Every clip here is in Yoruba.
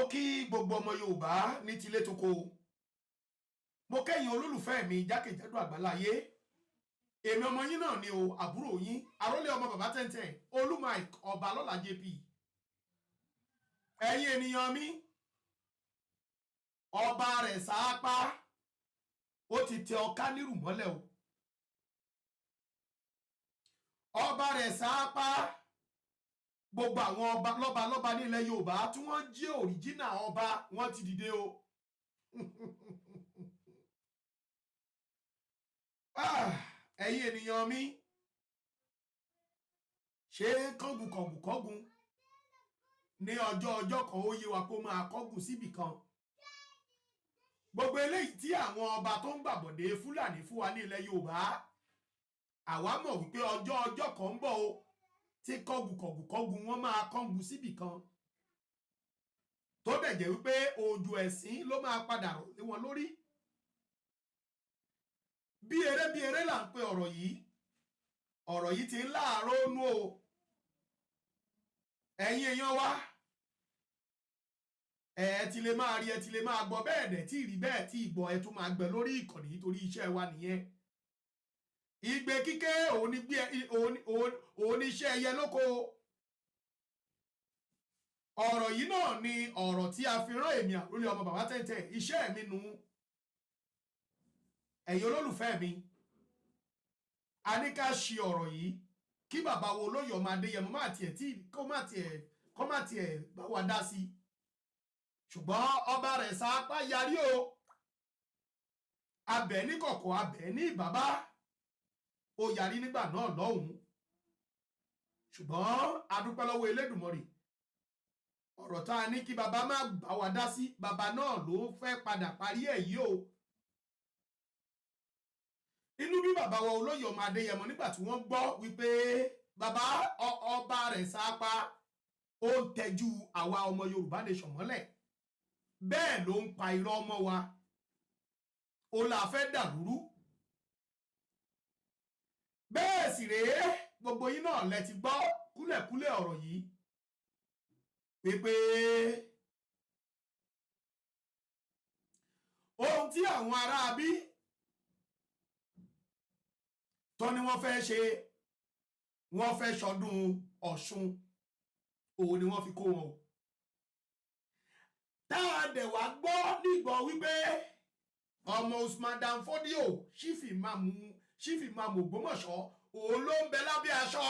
mo kí gbogbo ọmọ Yorùbá ní tilé toko. Mo kẹ́yìn olólùfẹ́ mi jákèjádò àgbáláyé. Èmi ọmọ yín náà ni o, àbúrò yín, àrólé ọmọ bàbá tẹ́ntẹ́n, Olú Mike Ọbalọ́lá JP. Ẹ̀yin ènìyàn mi, ọba rẹ̀ sáápá, ó ti tẹ ọká nírù mọ́lẹ̀ o. Ọba rẹ̀ sáápá, gbogbo àwọn ọba lọ́ba nílẹ̀ Yorùbá tí wọ́n jẹ́ òríjínà ọba wọ́n ti dìde o. Ẹ̀yin ènìyàn mi, ṣé kọ́gùn ní ọjọ́ kan ó yé wa kó máa kọ́gùn síbì kan. Gbogbo eléyìí tí àwọn ọba tó ń gbàbọ̀dé Fúlàní fún wa ní ilẹ̀ Yorùbá, àwa mọ̀ wípé ọjọ́ kan ń bọ̀ o tí kọ́gùn wọn máa kọ́gùn síbì kan, tó dẹ̀ jẹ́ wípé òjò ẹ̀sìn ló máa padà rọ̀ lé wọn lórí. Bí eré là ń pe ọ̀rọ̀ yìí ti ń láàárọ̀ nú o. Ẹ̀yin èèyàn wa, ẹ ti lè máa rí, ẹ ti lè máa gbọ́, bẹ́ẹ̀ dẹ̀ tí rí bẹ́ẹ̀ tí ìgbọ́ ẹ tún máa gbẹ lórí ìkànnì nítorí iṣẹ́ wa nìyẹn. Igbe kíké òun ní iṣẹ́ ẹyẹ lóko. Ọ̀rọ̀ yìí náà ni ọ̀rọ̀ tí a fi rán èmi àrólé ọmọ bàbá tẹ́ntẹ́n, iṣẹ́ mi nù. Ẹ̀yin olólùfẹ́ mi, a ní ká ṣe ọ̀rọ̀ yìí kí bàbá wo Olóyè Ọmọ Adéyẹmọ kó má tiẹ̀ bá wa dá sí. Ṣùgbọ́n ọba rẹ̀ sáápá yarí o. Abẹ̀ ní kọ̀kọ̀, abẹ̀ ní bàbá, ó yarí nígbà náà lọ́hùn-ún. Ṣùgbọ́n a dúpẹ́ lọ́wọ́ Elédùmarè. Ọ̀rọ̀ tá a ní kí bàbá má bá wa dá sí, bàbá náà ló fẹ́ padà parí ẹ̀ yìí o. Inú bí bàbá wa Olóyè Ọmọ Adéyẹmọ nígbà tí wọ́n gbọ́ wípé bàbá ọba rẹ̀ sáápá ó ń tẹ́jú àwa ọmọ Yorùbá nation mọ́lẹ̀, bẹ́ẹ̀ ló ń pa irọ́ ọmọ wa, ó là fẹ́ dàlúrú. Bẹ́ẹ̀ sì rèé, gbogbo yín náà lẹ ti gbọ́ kúlẹ̀kúlẹ̀ ọ̀rọ̀ yìí wípé ohun tí àwọn ará bí tó ní wọ́n fẹ́ ṣe, wọ́n fẹ́ ṣọdún Ọ̀ṣun, òun ni wọ́n fi kó wọn o. Tá a dẹ̀ wá gbọ́ nígbọ́ wípé ọmọ Usman Dan Fodio ṣífì máa mú Ògbómọ̀ṣọ́, òun ló ń bẹ lábẹ́ aṣọ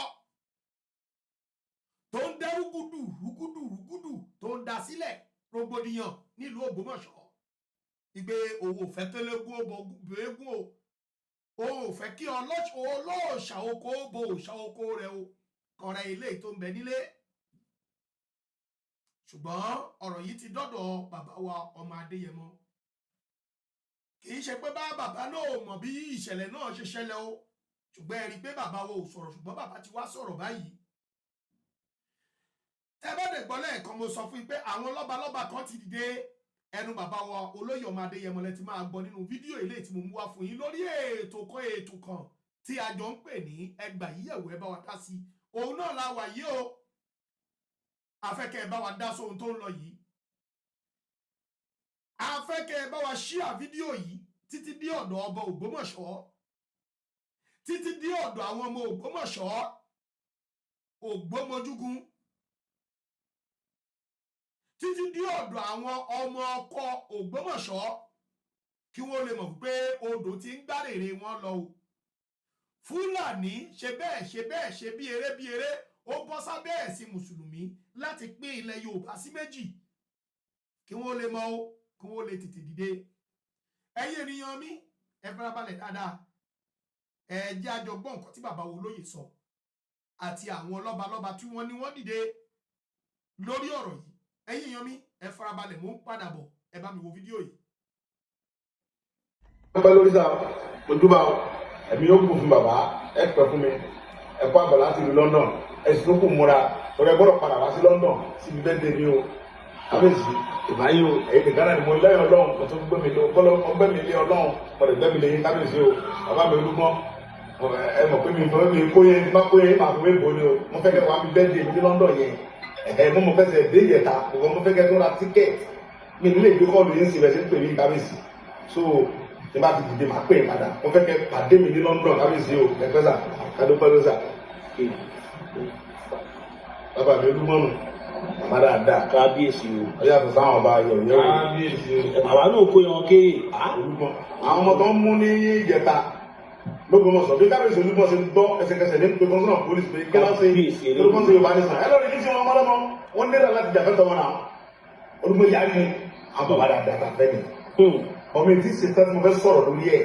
tó ń dẹ́ rúgúdù tó ń dá sílẹ̀ rògbòdìyàn nílùú Ògbómọ̀ṣọ́. Ìgbé òun ò fẹ́ kélégún ògbógun o, òun ò fẹ́ kí olóòṣà oko bo òòṣà oko rẹ̀ o, kọ̀rẹ́ ilé tó ń bẹ nílé. Ṣùgbọ́n ọ̀rọ̀ yìí ti dọ́dọ̀ bàbá wa Ọmọ Adéyẹmọ. Kì í ṣe pé bàbá náà mọ̀ bí ìṣẹ̀lẹ̀ náà ṣe ṣẹlẹ̀ o, ṣùgbọ́n ẹ rí i pé bàbá wa ò sọ̀rọ̀, ṣùgbọ́n bàbá ti wá sọ̀rọ̀ báyìí. Tẹ́ bá dẹ̀ gbọ́ lẹ́ẹ̀kan mo sọ fún yín pé àwọn lọ́balọ́ba kan ti dìde. Ẹnu bàbá wa Olóyè Ọmọ Adéyẹmọ lẹ ti máa gbọ́ nínú fídíò ilé tí mo mú wá fún yín lórí ètò kan tí a jọ ń pè ní Ẹgbà Yíyẹ̀wò Ẹ Bá Wa Dá Sí. Òun náà la wà yìí o. Afẹ́kẹ́ ẹ bá wa dá sóhun tó ń lọ yìí. Afẹ́kẹ́ ẹ bá wa ṣíà fídíò yìí títí dé ọ̀dọ̀ ọba Ògbómọ̀ṣọ́, títí dé ọ̀dọ̀ àwọn ọmọ Ògbómọ̀ṣọ́, Ògbómojúgun, títí dé ọ̀dọ̀ àwọn ọmọ ọkọ Ògbómọ̀ṣọ́, kí wọ́n lè mọ̀ pé odò ti ń gbárèrè wọn lọ o. Fúlàní ṣe bí eré ó bọ́ sábẹ́ ẹ̀sìn mùsùlùmí láti pín ilẹ̀ Yorùbá sí méjì, kí wọ́n lè mọ̀ o, kí wọ́n lè tètè dìde. Ẹ̀yin ènìyàn mi, ẹ farabalẹ̀ dáadáa, ẹ jẹ́ a jọ gbọ́ nǹkan tí bàbá wo Olóyè sọ àti àwọn lọ́balọ́ba tí wọ́n ní wọ́n dìde lórí ọ̀rọ̀ yìí. Ẹ̀yin èèyàn mi, ẹ farabalẹ̀, mò ń padà bọ̀, ẹ bá mi wo fídíò yìí. Ọpẹ́ lórí sáà, mo dúbà ẹ̀mí yóò kù fún bàbá, ẹ pẹ́ fún mi, ẹ kó àbọ̀ láti ìlú London, ẹ sì tún kù múra, torí ẹ gbọ́dọ̀ padà wá sí London sí ibi bẹ́ẹ̀ dé mi o. Kábíyèsí, ìbáyé o, ẹ̀yin nìkan náà ni mo lẹ́yìn Ọlọ́run, mo tún gbé mi lé Ọlọ́run, mo lè gbé mi lé yín kábíyèsí o, bàbá mi olúmọ, ẹ mọ̀ pé mi kóyè má kóyè má fún mi bò ni o, mo fẹ́ kẹ́ wá mi bẹ́ẹ̀ dé mi ní London yẹn. mo mọ̀ fẹsẹ̀ dé ìjẹta mo fẹ́ kẹ́ tó ra tíkẹ́ẹ̀tì mi nílé ìgbé kọ́ọ̀lù yín sí bẹ́ẹ̀ sí pè mí kábíyèsí so tí bá ti dìde máa pè é padà mo fẹ́ kẹ́ pàdé mi ní London kábíyèsí o ẹgbẹ́ sà kádópẹ́ ló sà bàbá mi Olúmọ̀nù bàbá dáadáa kábíyèsí o. ọyá tó sáwọn ọba ayọ̀ yẹn o kábíyèsí o. bàbá náà kó yan kéré. Olúmọ̀ àwọn ọmọ tó ń mú ní ìjẹta gbogbo wọn sọ bí kábíyèsí Olúmọ̀ ṣe ń gbọ́ ẹsẹ̀kẹsẹ̀ ní pé kọ́ńtà pólísì pé kí wọ́n ṣe Olúmọ̀ ṣe Yorùbá nìsan ẹ lọ́ọ́ ní sí wọn ọmọdé wọn nílẹ̀ láti jà fẹ́ tọ́ wọn náà Olúmọ̀ yára ni àwọn bàbá dáadáa ta fẹ́ ni ọmọ etí ṣetán tí mo fẹ́ sọ̀rọ̀ lórí ẹ̀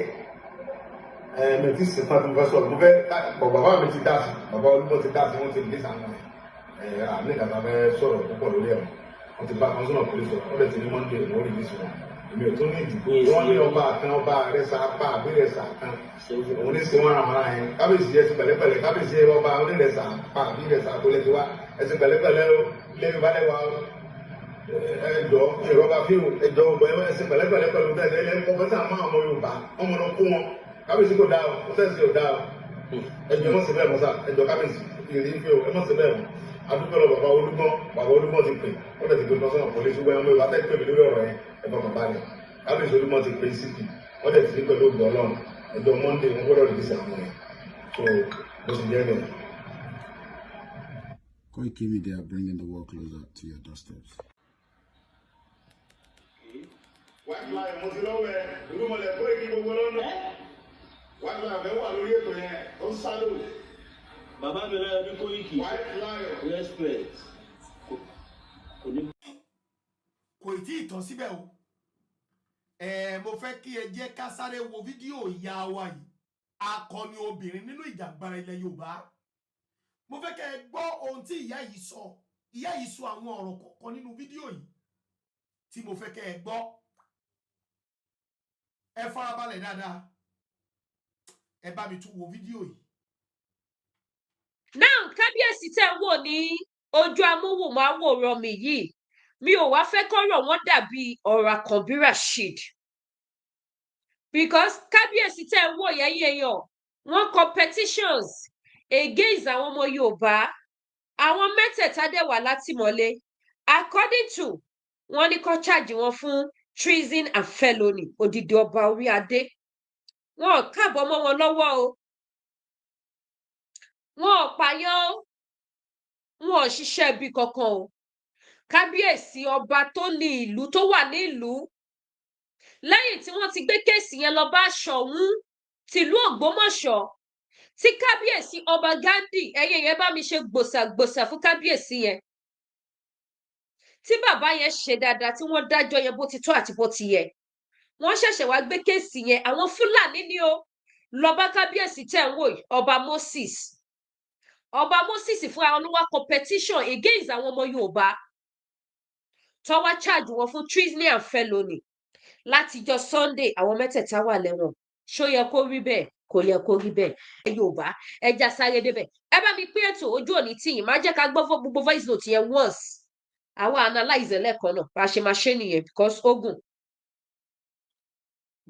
mi etí ṣetán tí mo fẹ́ sọ̀rọ̀ mo fẹ́ bàbá mi ti dá sí bàbá Olúmọ̀ ti dá sí wọ́n ti lé sànú àmì ìkàtà fẹ́ sọ̀rọ̀ púpọ̀ lórí ẹ̀ wọ́n ti bá kọ́ńsọ́nà pólísì wọ́n lè ti ní Monday wọ́n rí bísí wọn èmi ò tó ní ìdìbò wọ́n ní ọba kan ọba rẹ̀sà apá àbí rẹ̀sà kan òun ní ṣe wọ́n ra wọn yẹn kábíyèsí ẹsẹ̀ pẹ̀lẹ́pẹ̀lẹ́ kábíyèsí ọba onírẹ̀sà apá àbí rẹ̀sà àbólẹ̀ ti wá ẹsẹ̀ pẹ̀lẹ́pẹ̀lẹ́ lẹ́yìn balẹ̀ wa ẹjọ́ ìrọba fíìmù ẹjọ́ ọgbọ ẹsẹ̀ pẹ̀lẹ́pẹ̀lẹ́ pẹ̀lú bẹ́ẹ̀ lẹ́yìn kọfẹsẹ àmọ́ àwọn Yorùbá ọmọ náà kó wọn kábíyèsí kò dáa o sẹẹsì ò dáa o ẹjọ́ ẹ mọ sí bẹ́ẹ̀ mọ sá ẹjọ́ kábíyèsí ìrìn ìfẹ́ o ẹ mọ sí bẹ́ẹ̀ mọ adúgbò lọ bàbá Olúmọ̀ ti pè wọ́n tẹ̀ ti pè lọ́sọ̀nà pọ̀lẹ́sì wọ́n ọmọ Yorùbá tẹ́ pè mí lórí ọ̀rọ̀ yẹn ẹ̀fọ́ bàbá rẹ̀ kábíyèsí Olúmọ̀ ti pè CP wọ́n tẹ̀ ti ní pẹ̀lú ògbọ́ Ọlọ́run ẹjọ́ Monday wọ́n gbọ́dọ̀ rí sí àwọn yẹn so bó ti jẹ́ bẹ́ẹ̀. Koiki Media bringing the world closer to your doorsteps. wáìfúláì mo ti lọ́wọ́ ẹ Olúmọ̀lẹ̀ Koiki gbogbo lọ́nà wáìfúláì fẹ́ wà lórí ètò yẹn ó ń sálò. bàbá mi rẹ ní Koiki respect kò tí ì tán síbẹ̀ o mo fẹ́ kí ẹ jẹ́ ká sáré wo fídíò ìyá wa yìí akọni obìnrin nínú ìjàngbara ilẹ̀ Yorùbá mo fẹ́ kẹ́ ẹ gbọ́ ohun tí ìyá yìí sọ àwọn ọ̀rọ̀ kọ̀ọ̀kan nínú fídíò yìí tí mo fẹ́ kẹ́ ẹ gbọ́ ẹ farabalẹ̀ dáadáa ẹ bá mi tún wo fídíò yìí. náà kábíyèsí tẹ́ ń wò ní ojú amóhùnmáwòrán mi yìí mi ò wá fẹ́ kọ́rọ̀ wọn dàbí ọ̀rọ̀ Àkànbí Rasheed because kábíyèsí tẹ́ ń wò yẹ́yẹ́yàn wọ́n kọ petitions against àwọn ọmọ Yorùbá àwọn mẹ́tẹ̀ẹ̀ta dẹ̀ wà látìmọ́lé according to wọ́n ní kó charge wọn fún treason and felony odidi ọba orí adé wọn ò káàbọ̀ mọ́ wọn lọ́wọ́ o wọn ò pààyàn o wọn ò ṣiṣẹ́ ibi kankan o kábíyèsí ọba tó ní ìlú tó wà ní ìlú lẹ́yìn tí wọ́n ti gbé kéèsì yẹn lọ bá Ṣọ̀ún tìlú Ògbómọ̀ṣọ́ tí kábíyèsí ọba Ghandi ẹyẹ yẹn bá mi ṣe gbòsàgbòsà fún kábíyèsí yẹn tí bàbá yẹn ṣe dáadáa tí wọ́n dájọ́ yẹn bó ti tọ́ àti bó ti yẹ wọ́n ṣẹ̀ṣẹ̀ wá gbé kéèsì yẹn àwọn Fúlàní ni ó lọ bá kábíyèsí tẹ̀ ń wò yìí ọba Moses fún àwọn olówó competition against àwọn ọmọ Yorùbá tó wá charge wọn fún treason and felony látijọ́ Sunday àwọn mẹ́tẹ̀ẹ̀ta wà lẹ́wọ̀n ṣó yẹ kó rí bẹ́ẹ̀ kò yẹ kó rí bẹ́ẹ̀ Yorùbá ẹja sáré débẹ̀ ẹ bá mi pín ètò ojú òní tìyìn má jẹ́ ká gbọ́ gbogbo voice note yẹn once àwọn analyze lẹ́ẹ̀kan náà bá a ṣe máa ṣe nìyẹn because ogun.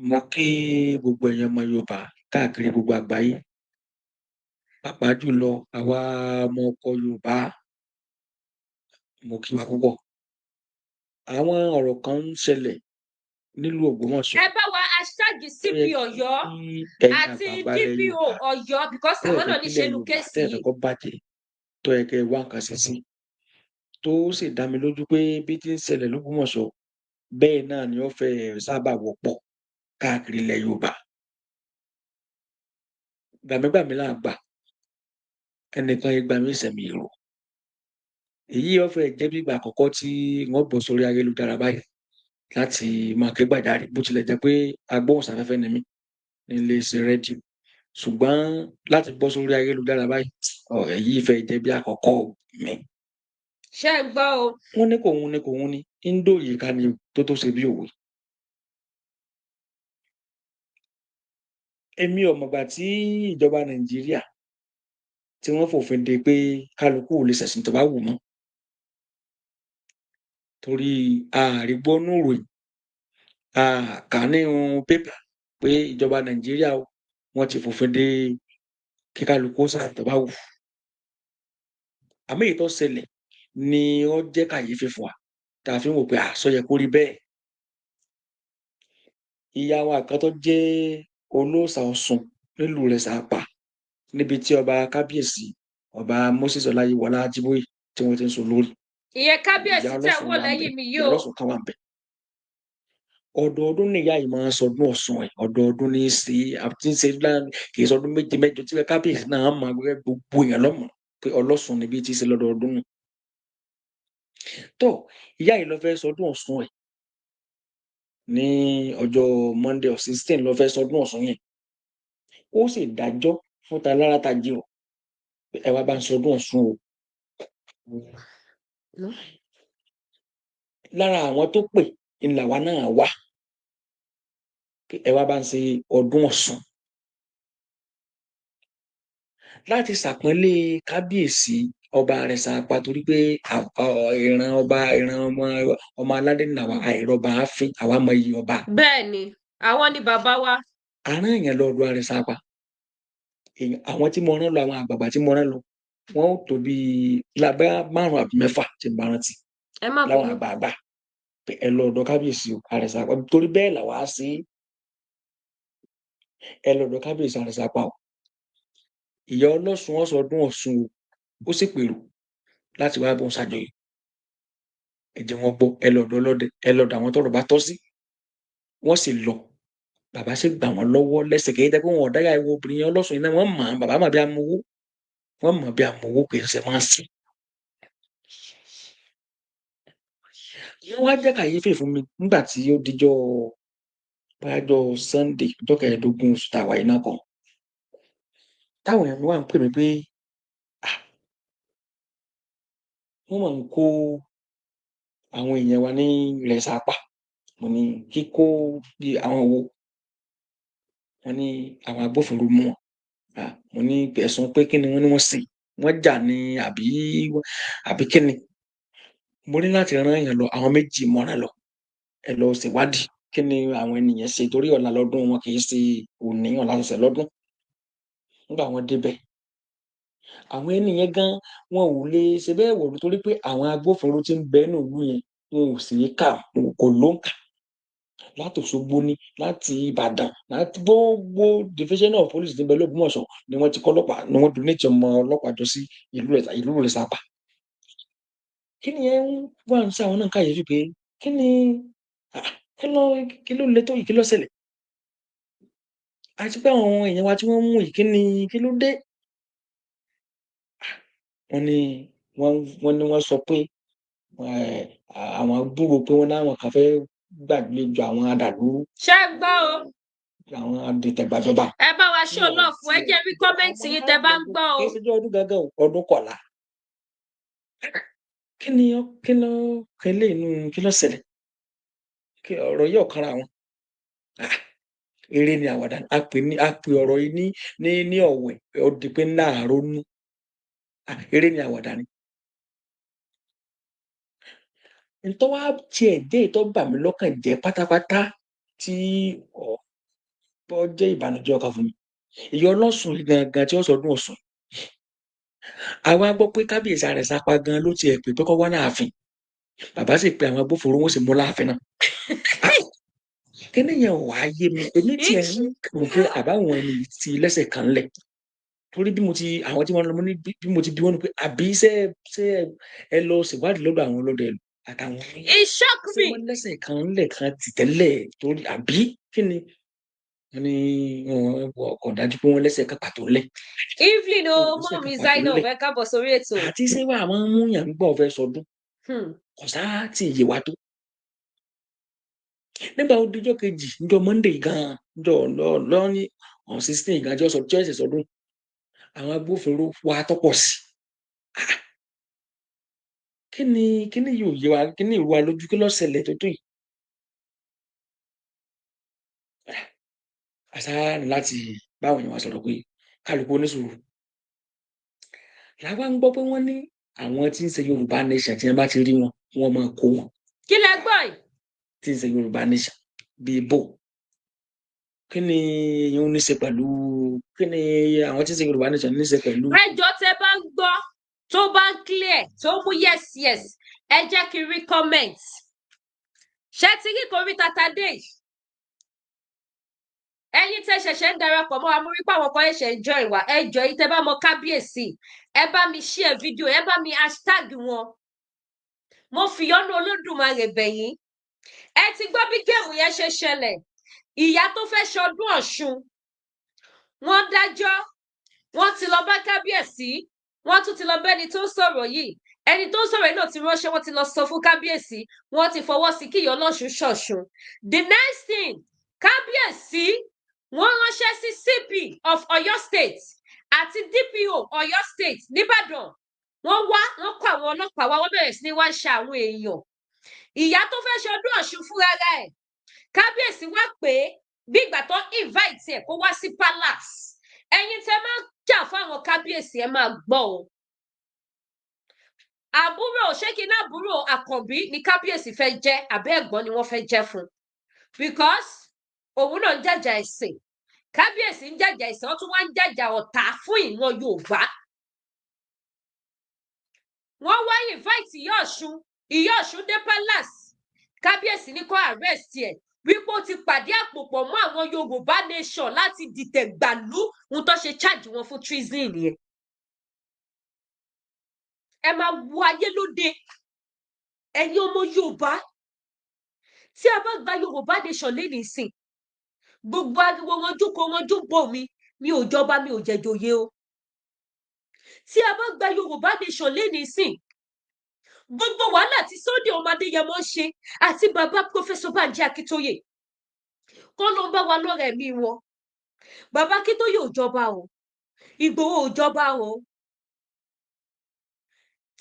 mo kí gbogbo ẹ̀yin ọmọ Yorùbá káàkiri gbogbo àgbáyé pàápàá jùlọ àwa ọmọ ọkọ Yorùbá mo kí wa púpọ̀ àwọn ọ̀rọ̀ kan ń ṣẹlẹ̀ nílùú Ògbómọ̀ṣọ́. ẹ bá wa hashtag CP Ọ̀yọ́ àti DPO Ọ̀yọ́ because àwọn náà ní ṣe lu kéèsì yìí. tẹ́ẹ̀fẹ́ kọ́ bàjẹ́ tó yẹ kẹ́ ẹ wá nǹkan ṣe sí tó sì dá mi lójú pé bí tí ń ṣẹlẹ̀ l'Ógbómọ̀ṣọ́ bẹ́ẹ̀ náà ni ó fẹ́ sábà wọ́pọ̀ káàkiri ilẹ̀ Yorùbá. gbàmígbàmí là ń gbà ẹnìkan yẹn gbàmí ìsẹ̀mí ìrò èyí ó fẹ́ jẹ́ bí ìgbà àkọ́kọ́ tí wọ́n bọ̀ sórí ayélujára báyìí láti máa ké gbàjarè bó tilẹ̀ jẹ́ pé agbóhùnsáfẹ́fẹ́ ni mí ní iléeṣẹ́ rédíò ṣùgbọ́n láti bọ́ sórí ayélujára báyìí èyí fẹ́ jẹ́ bí àkọ́kọ́ mi. ṣé ẹ gbọ́ o. wọ́n ní kòun ni indo yìí ká ni tó ṣe bí òwe. èmi ò mọ̀gbà tí ìjọba Nàìjíríà tí wọ́n fòfin de pé kálukú ò lè ṣẹ̀sìn tó bá wù mọ́ torí àrígbọ́nú ròyìn kà nínú pépà pé ìjọba Nàìjíríà wọ́n ti fòfin de kí kálukú ṣẹ̀sìn tó bá wù. àmọ́ èyí tó ṣẹlẹ̀ ni ó jẹ́ kàyéfì fún wa tá a fi ń wò pé àsọ yẹ kó rí bẹ́ẹ̀. Ìyá wa kan tó jẹ́ olóòṣà Ọ̀ṣun nílùú rẹ̀ Ṣàpà níbi tí ọba kábíyèsí ọba Moses Ọláyíwọlá Ajíbóyè tí wọ́n ti ń so lórí. ìyẹn kábíyèsí Ìyá tẹ́ Ọlọ́sùn wò wà ń bẹ̀, lẹ́yìn mi yìí ìyá o. Ọlọ́sùn kan wà ń bẹ̀. Ọdọọdún ni ìyá yìí máa ń sọdún Ọ̀ṣun ẹ̀, ọdọọdún ní í ṣe àti ń ṣe kì í sọdún méje mẹ́jọ tí kábíyèsí náà máa gbé gbogbo èèyàn lọ́mọ pé Ọlọ́sùn níbi tí í ṣe lọ́dọọdún nù. tó ìyá yìí lọ fẹ́ sọdún Ọ̀ṣun ẹ̀ ní ọjọ́ Monday of 16 lọ fẹ́ sọdún Ọ̀ṣun yẹn. Ó sì dájọ́ fún ta lára ta jírò pé ẹ wá bá ń sọdún Ọ̀ṣun o. Lára àwọn tó pè ńlá wa náà wà pé ẹ wá bá ń ṣe ọdún Ọ̀ṣun láti ṣàpọ́nlé kábíyèsí ọba rẹ̀ Ṣàpà torí pé ìran ọmọ aládé nà wá àìrọba àfin àwa mọ iyì ọba. bẹ́ẹ̀ ni àwọn ni bàbá wa. àárín èèyàn lọ ọdún rẹ̀ Ṣàpà àwọn tí mo rán lọ àwọn àgbààgbà tí mo rán lọ wọn ó tó bí lábẹ́ 5 àbí 6 tí n bá rántí ẹ má láwọn bínú. àgbààgbà pé ẹ lọ ọ̀dọ̀ kábíyèsí Ààrẹ Ṣàpà torí bẹ́ẹ̀ làwa á sí ẹ lọ ọ̀dọ̀ kábíyèsí Ààrẹ Ṣàpà o. Ìyá Ọlọ́sùn ọ̀sọ̀ọdún Ọ̀ṣun o ó sì pèrò láti wá bọ́n ṣàjọyọ̀ ẹ jẹ́ wọn gbọ́ ẹ lọ́dọ̀ ọlọ́dẹ ẹ lọ́dọ̀ àwọn tọ́rọ̀ bá tọ́ sí wọ́n sì lọ bàbá sì gbà wọ́n lọ́wọ́ lẹ́sẹ̀ kẹ́yìn tẹ́ pé wọn ọ̀dáyà ìwọ obìnrin Ọlọ́sùn iná wọ́n mọ̀ bàbá mọ̀ bí amowó wọ́n mọ̀ bí amowó kì í ṣe máa sìn. wọ́n wá jẹ́ kàyéfì fún mi nígbà tí ó dijọ́ bájọ́ Sunday ọjọ́ 15 oṣù tàwa iná kan táwọn èèyàn wà ń pè mí pé wọ́n máa ń kó àwọn èèyàn wa ní ilẹ̀ Ṣàpà mo ní kíkó bí àwọn wo wọ́n ní àwọn agbófinró mú wọn mo ní ẹ̀sùn pé kí ni wọ́n ní wọ́n ṣe wọ́n jà ní àbí kí ni mo ní láti rán èèyàn lọ àwọn méjì mọ́ra lọ ẹ lọ ṣèwádìí kí ni àwọn ènìyàn ṣe torí ọ̀la lọ́dún wọn kì í ṣe òní ọ̀la ṣẹ̀ṣẹ̀ lọ́dún. Nígbà wọn débẹ̀ àwọn ènìyàn gan wọn ò lè ṣe bẹ́ẹ̀ wọ̀ torí pé àwọn agbófinró tí ń bẹ nínú ìlú yẹn wọn ò sì kà kò ló ń kà láti Òṣogbo ní láti Ìbàdàn láti gbogbo division of police ní bẹ l'Ógbómọ̀ṣọ́ ni wọ́n ti kọ́ ọlọ́pàá ni wọ́n donate ọmọ ọlọ́pàá jọ sí ìlú rẹ̀ Ṣàpà. kí ni ẹ ń wá ń sá àwọn náà káyéfì pé kí ló le tó yìí kí ló ṣẹlẹ̀ àti pé àwọn èèyàn wa tí wọ́n mú yìí kí ló dé. wọ́n ní wọ́n sọ pé àwọn gbúrò pé wọ́n láwọn kan fẹ́ gbàlejò àwọn adàlúrú. ṣé ń gbọ́ o. àwọn adìtẹ̀gbàjọba. ẹ bá wa ṣó náà fún ẹ jẹ́ rí kọ́mẹ́ǹtì yìí tẹ́ bá ń gbọ́ o. kí ṣe jẹ́ ọdún gángan ọdún kọ̀la. kí ló ṣẹlẹ̀ ọ̀rọ̀ yìí ọ̀kanra wọn. eré ni àwàdà a pè ọ̀rọ̀ yìí ní ọ̀wẹ̀ ọdí pé láàárọ̀ nú eré ni àwàdà ni. ntọ́ wá tiẹ̀ dé ìtọ́ bà mí lọ́kàn jẹ́ pátápátá tí ọ jẹ́ ìbànújẹ́ ọkàn fún mi. Ìyá Ọlọ́sùn gangan tí ó sọdún Ọ̀ṣun àwa gbọ́ pé kábíyèsí Ààrẹ Ṣàpà gan ló tiẹ̀ pè pé kọ́ wá láàfin bàbá sì pe àwọn agbófinró wọn sì mú láàfin náà. kíni yẹn wà á yé mi èmi tiẹ̀ ń rò pé àbáwọn ẹni tí lẹ́sẹ̀ kan lẹ̀ torí bí àwọn tí wọ́n lọ mọ́ ní bí mo ti bí wọ́n ní pé àbí ṣé ẹ lọ ṣèwádìí lọ́dọ̀ àwọn ọlọ́dẹ àtàwọn It shocked me. wọ́n lẹ́sẹ̀ kan lẹ̀ kan ti tẹ́lẹ̀ torí àbí kí ni wọ́n ní ọkọ̀ dájú pé wọ́n lẹ́sẹ̀ kan pàtó lẹ̀. Evelyn o mọ́ mi Zainab ẹ káàbọ̀ sórí ètò. àti ṣé wàá máa ń mú yàn gbọ́ fẹ́ sọdún kò sáà tí ì yé wa tó. nígbà ọdúnjọ́ kejì níjọ́ Monday gan-an lọ́ní on 16 gan-an jọ́sọ̀ choice sọdún àwọn agbófinró wa tọ́pọ̀ sí. kí ni yóò yé wa kí ni ìwà lójú kí ló ṣẹlẹ̀ tó tó yìí. àṣà láti báwọn èèyàn wá sọ̀rọ̀ pé kálukú oníṣòro làwa ń gbọ́ pé wọ́n ní àwọn tí ń ṣe Yorùbá nation tí wọ́n bá ti rí wọn wọ́n máa kó wọn. kí lẹ gbọ́ yìí. tí ń ṣe Yorùbá nation bíi bò kí ni yóò ní ṣe pẹ̀lú kí ni àwọn tí ń ṣe Yorùbá nation ní ṣe pẹ̀lú. ẹjọ́ tẹ́ bá ń gbọ́ tó bá ń clear tó mú yes ẹ jẹ́ kí n rí comment ṣé ti rí Koríta Tadé ẹ̀yin tẹ́ ṣẹ̀ṣẹ̀ ń darapọ̀ mọ́ amúrí pé àwọn kan ẹ̀ṣẹ̀ ń join wa ẹ jọ̀ọ́ yìí tẹ́ bá mọ kábíyèsí ẹ bá mi share fídíò ẹ bá mi hashtag wọn mo fi ìyọ́nú Olódùmarè bẹ̀ yín ẹ ti gbọ́ bí géèmù yẹn ṣe ṣẹlẹ̀ ìyá tó fẹ́ ṣọdún Ọ̀ṣun wọ́n dájọ́ wọ́n ti lọ bá kábíyèsí wọ́n tún ti lọ bẹ́ni tó ń sọ̀rọ̀ yìí ẹni tó ń sọ̀rọ̀ yìí náà ti ránṣẹ́ wọ́n ti lọ sọ fún kábíyèsí wọ́n ti fọwọ́ sí kí ìyá Ọlọ́ṣun ṣọ̀ṣun the next thing kábíyèsí wọ́n ránṣẹ́ sí CP of Ọ̀yọ́ State àti DPO Ọ̀yọ́ State nìbàdàn wọ́n kó àwọn ọlọ́pàá wá wọ́n bẹ̀rẹ̀ sí ní wá ń ṣe àwọn èèyàn ìyá tó fẹ́ ṣọdún Ọ̀ṣun fúnra ẹ̀ kábíyèsí wá pé bí ìgbà tó invite ẹ̀ kó wá sí palace ẹ̀yin tẹ́ máa jà fún àwọn kábíyèsí ẹ máa gbọ́ o àbúrò ṣé kí n àbúrò Àkànbí ni kábíyèsí fẹ́ jẹ́ àbẹ́ ẹ̀gbọ́n ni wọ́n fẹ́ jẹ́ fún because òun náà ń jàjà ẹ̀sìn kábíyèsí ń jàjà ẹ̀sìn wọ́n tún wá ń jàjà ọ̀tá fún ìran Yorùbá wọ́n wá invite ìyá Ọ̀ṣun dé palace kábíyèsí ní kó arrest ẹ̀ wípé ó ti pàdé àpòpọ̀ mọ́ àwọn Yorùbá nation láti dìtẹ̀ gbàlú ohun tó ṣe charge wọn fún treason yẹn ẹ máa wo ayé lóde ẹ̀yin ọmọ Yorùbá tí a bá gba Yorùbá nation lé nìsín gbogbo ariwo wọn jókòó wọn jókòó mi ò jọba mi ò jẹjòyè o tí a bá gba Yorùbá nation lé nìsín gbogbo wàhálà tí Sunday ọmọ Adéyẹmọ ṣe àti bàbá Professor Banji Akíntóyè kọ́ ló ń bá wa lọ́rẹ̀ mi wọn bàbá Akíntóyè ò jọba o Ìgbòho ò jọba o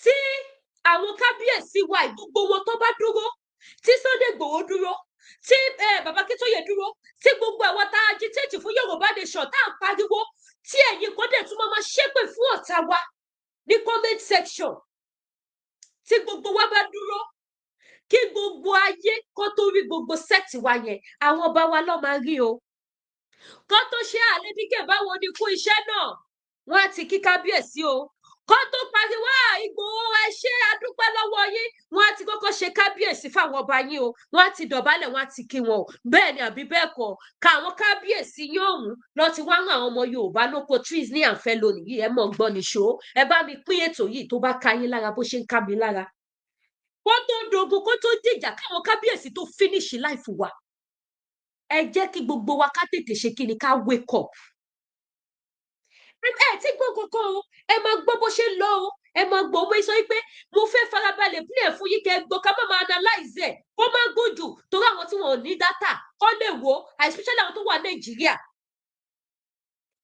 tí àwọn kábíyèsí wa gbogbo wọn tó bá dúró tí Sunday Ìgbòho dúró tí bàbá Akíntóyè dúró tí gbogbo àwọn tá a agitate fún Yorùbá nation tá a pariwo tí ẹ̀yin kò dẹ̀ tún máa ṣépè fún ọ̀tá wa ní comment section tí gbogbo wa bá dúró kí gbogbo ayé kó tó rí gbogbo sẹ́ẹ̀tì wa yẹn àwọn ọba wa ló máa rí o kó tó ṣe àlédíkè báwo ni kú iṣẹ́ náà wọ́n á ti kí kábíyèsí o kó tó pariwo Ìgbòho ẹ ṣé adúpẹ́ lọ́wọ́ yín wọ́n á ti kọ́kọ́ ṣe kábíyèsí fáwọn ọba yín o wọ́n á ti dọ̀bálẹ̀ wọ́n á ti kí wọn o bẹ́ẹ̀ ni àbí bẹ́ẹ̀ kọ́ ká àwọn kábíyèsí yín òun lọ ti wá rán àwọn ọmọ Yorùbá lóko trees ní àǹfẹ́ lónìí yìí ẹ mọ̀ gbọ́ nìṣó ẹ bá mi pín ètò yìí tó bá ká yín lára bó ṣe ń ká mi lára kó tó dogun kó tó dìjà káwọn kábíyèsí tó finish life wa ẹ jẹ́ kí gbogbo wa ká tètè ṣe kí ni ká wake up ẹ ti gbọ́ kankan o ẹ máa gbọ́ bó ṣe ń lọ o ẹ máa gbọ́ owó sọ pé mo fẹ́ farabalẹ̀ play fún yín kẹ́ gbọ́ ká má máa analyze ẹ̀ kó má gòjò torí àwọn tí wọn ò ní data kọ́ lè wò especially àwọn tó wà Nàìjíríà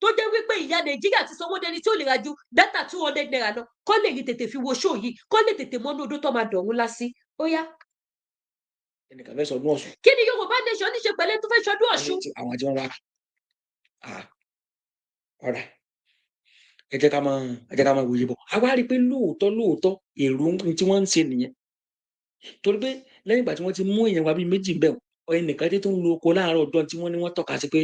tó jẹ́ wípé ìyá Nàìjíríà ti sanwó dẹni tí ó lè ra ju data 200 naira lọ kọ́ lè ní tètè fi wo show yìí kọ́ lè tètè mọ́nú odó tó máa dọ̀rùn lásì ó yá. ẹnìkan fẹ́ sọdún Ọ̀ṣun. kí ni Yorùbá nation ní ṣe pẹ̀lẹ́ tó fẹ́ sọdún Ọ̀ṣun. àwọn tí wọ́n wá ọ̀rà ẹ jẹ́ ká máa wòye bọ̀ a wá rí i pé lóòótọ́ èrò tí wọ́n ń ṣe nìyẹn torí pé lẹ́yìn ìgbà tí wọ́n ti mú èèyàn wá bíi méjì bẹ́ẹ̀ ẹnìkan tí tó ń lo oko láàárọ̀ ọjọ́ tí wọ́n ní wọ́n tọ́ka sí pé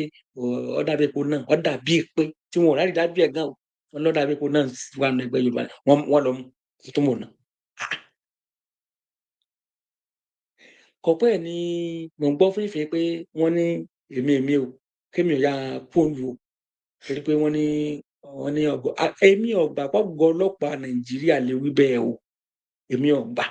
ọ̀dà bíi epo náà ọ̀dà bíi pé tí wọn ò rárí dábì ẹ̀ gan o lọ́dà bíi epo náà wà ní ẹgbẹ́ Yorùbá wọ́n lọ mú tó mọ̀ náà. kọ̀pẹ́ ẹ̀ ni mò ń gbọ́ fún ìfẹ́ pé wọ́n ní èmi o kémi ò ya fóònù o torí pé wọ́n ní èmi ọ̀gbà pọ̀gbọ́ ọlọ́pàá Nàìjíríà lè wí bẹ́ẹ̀ o èmi ọ̀gbà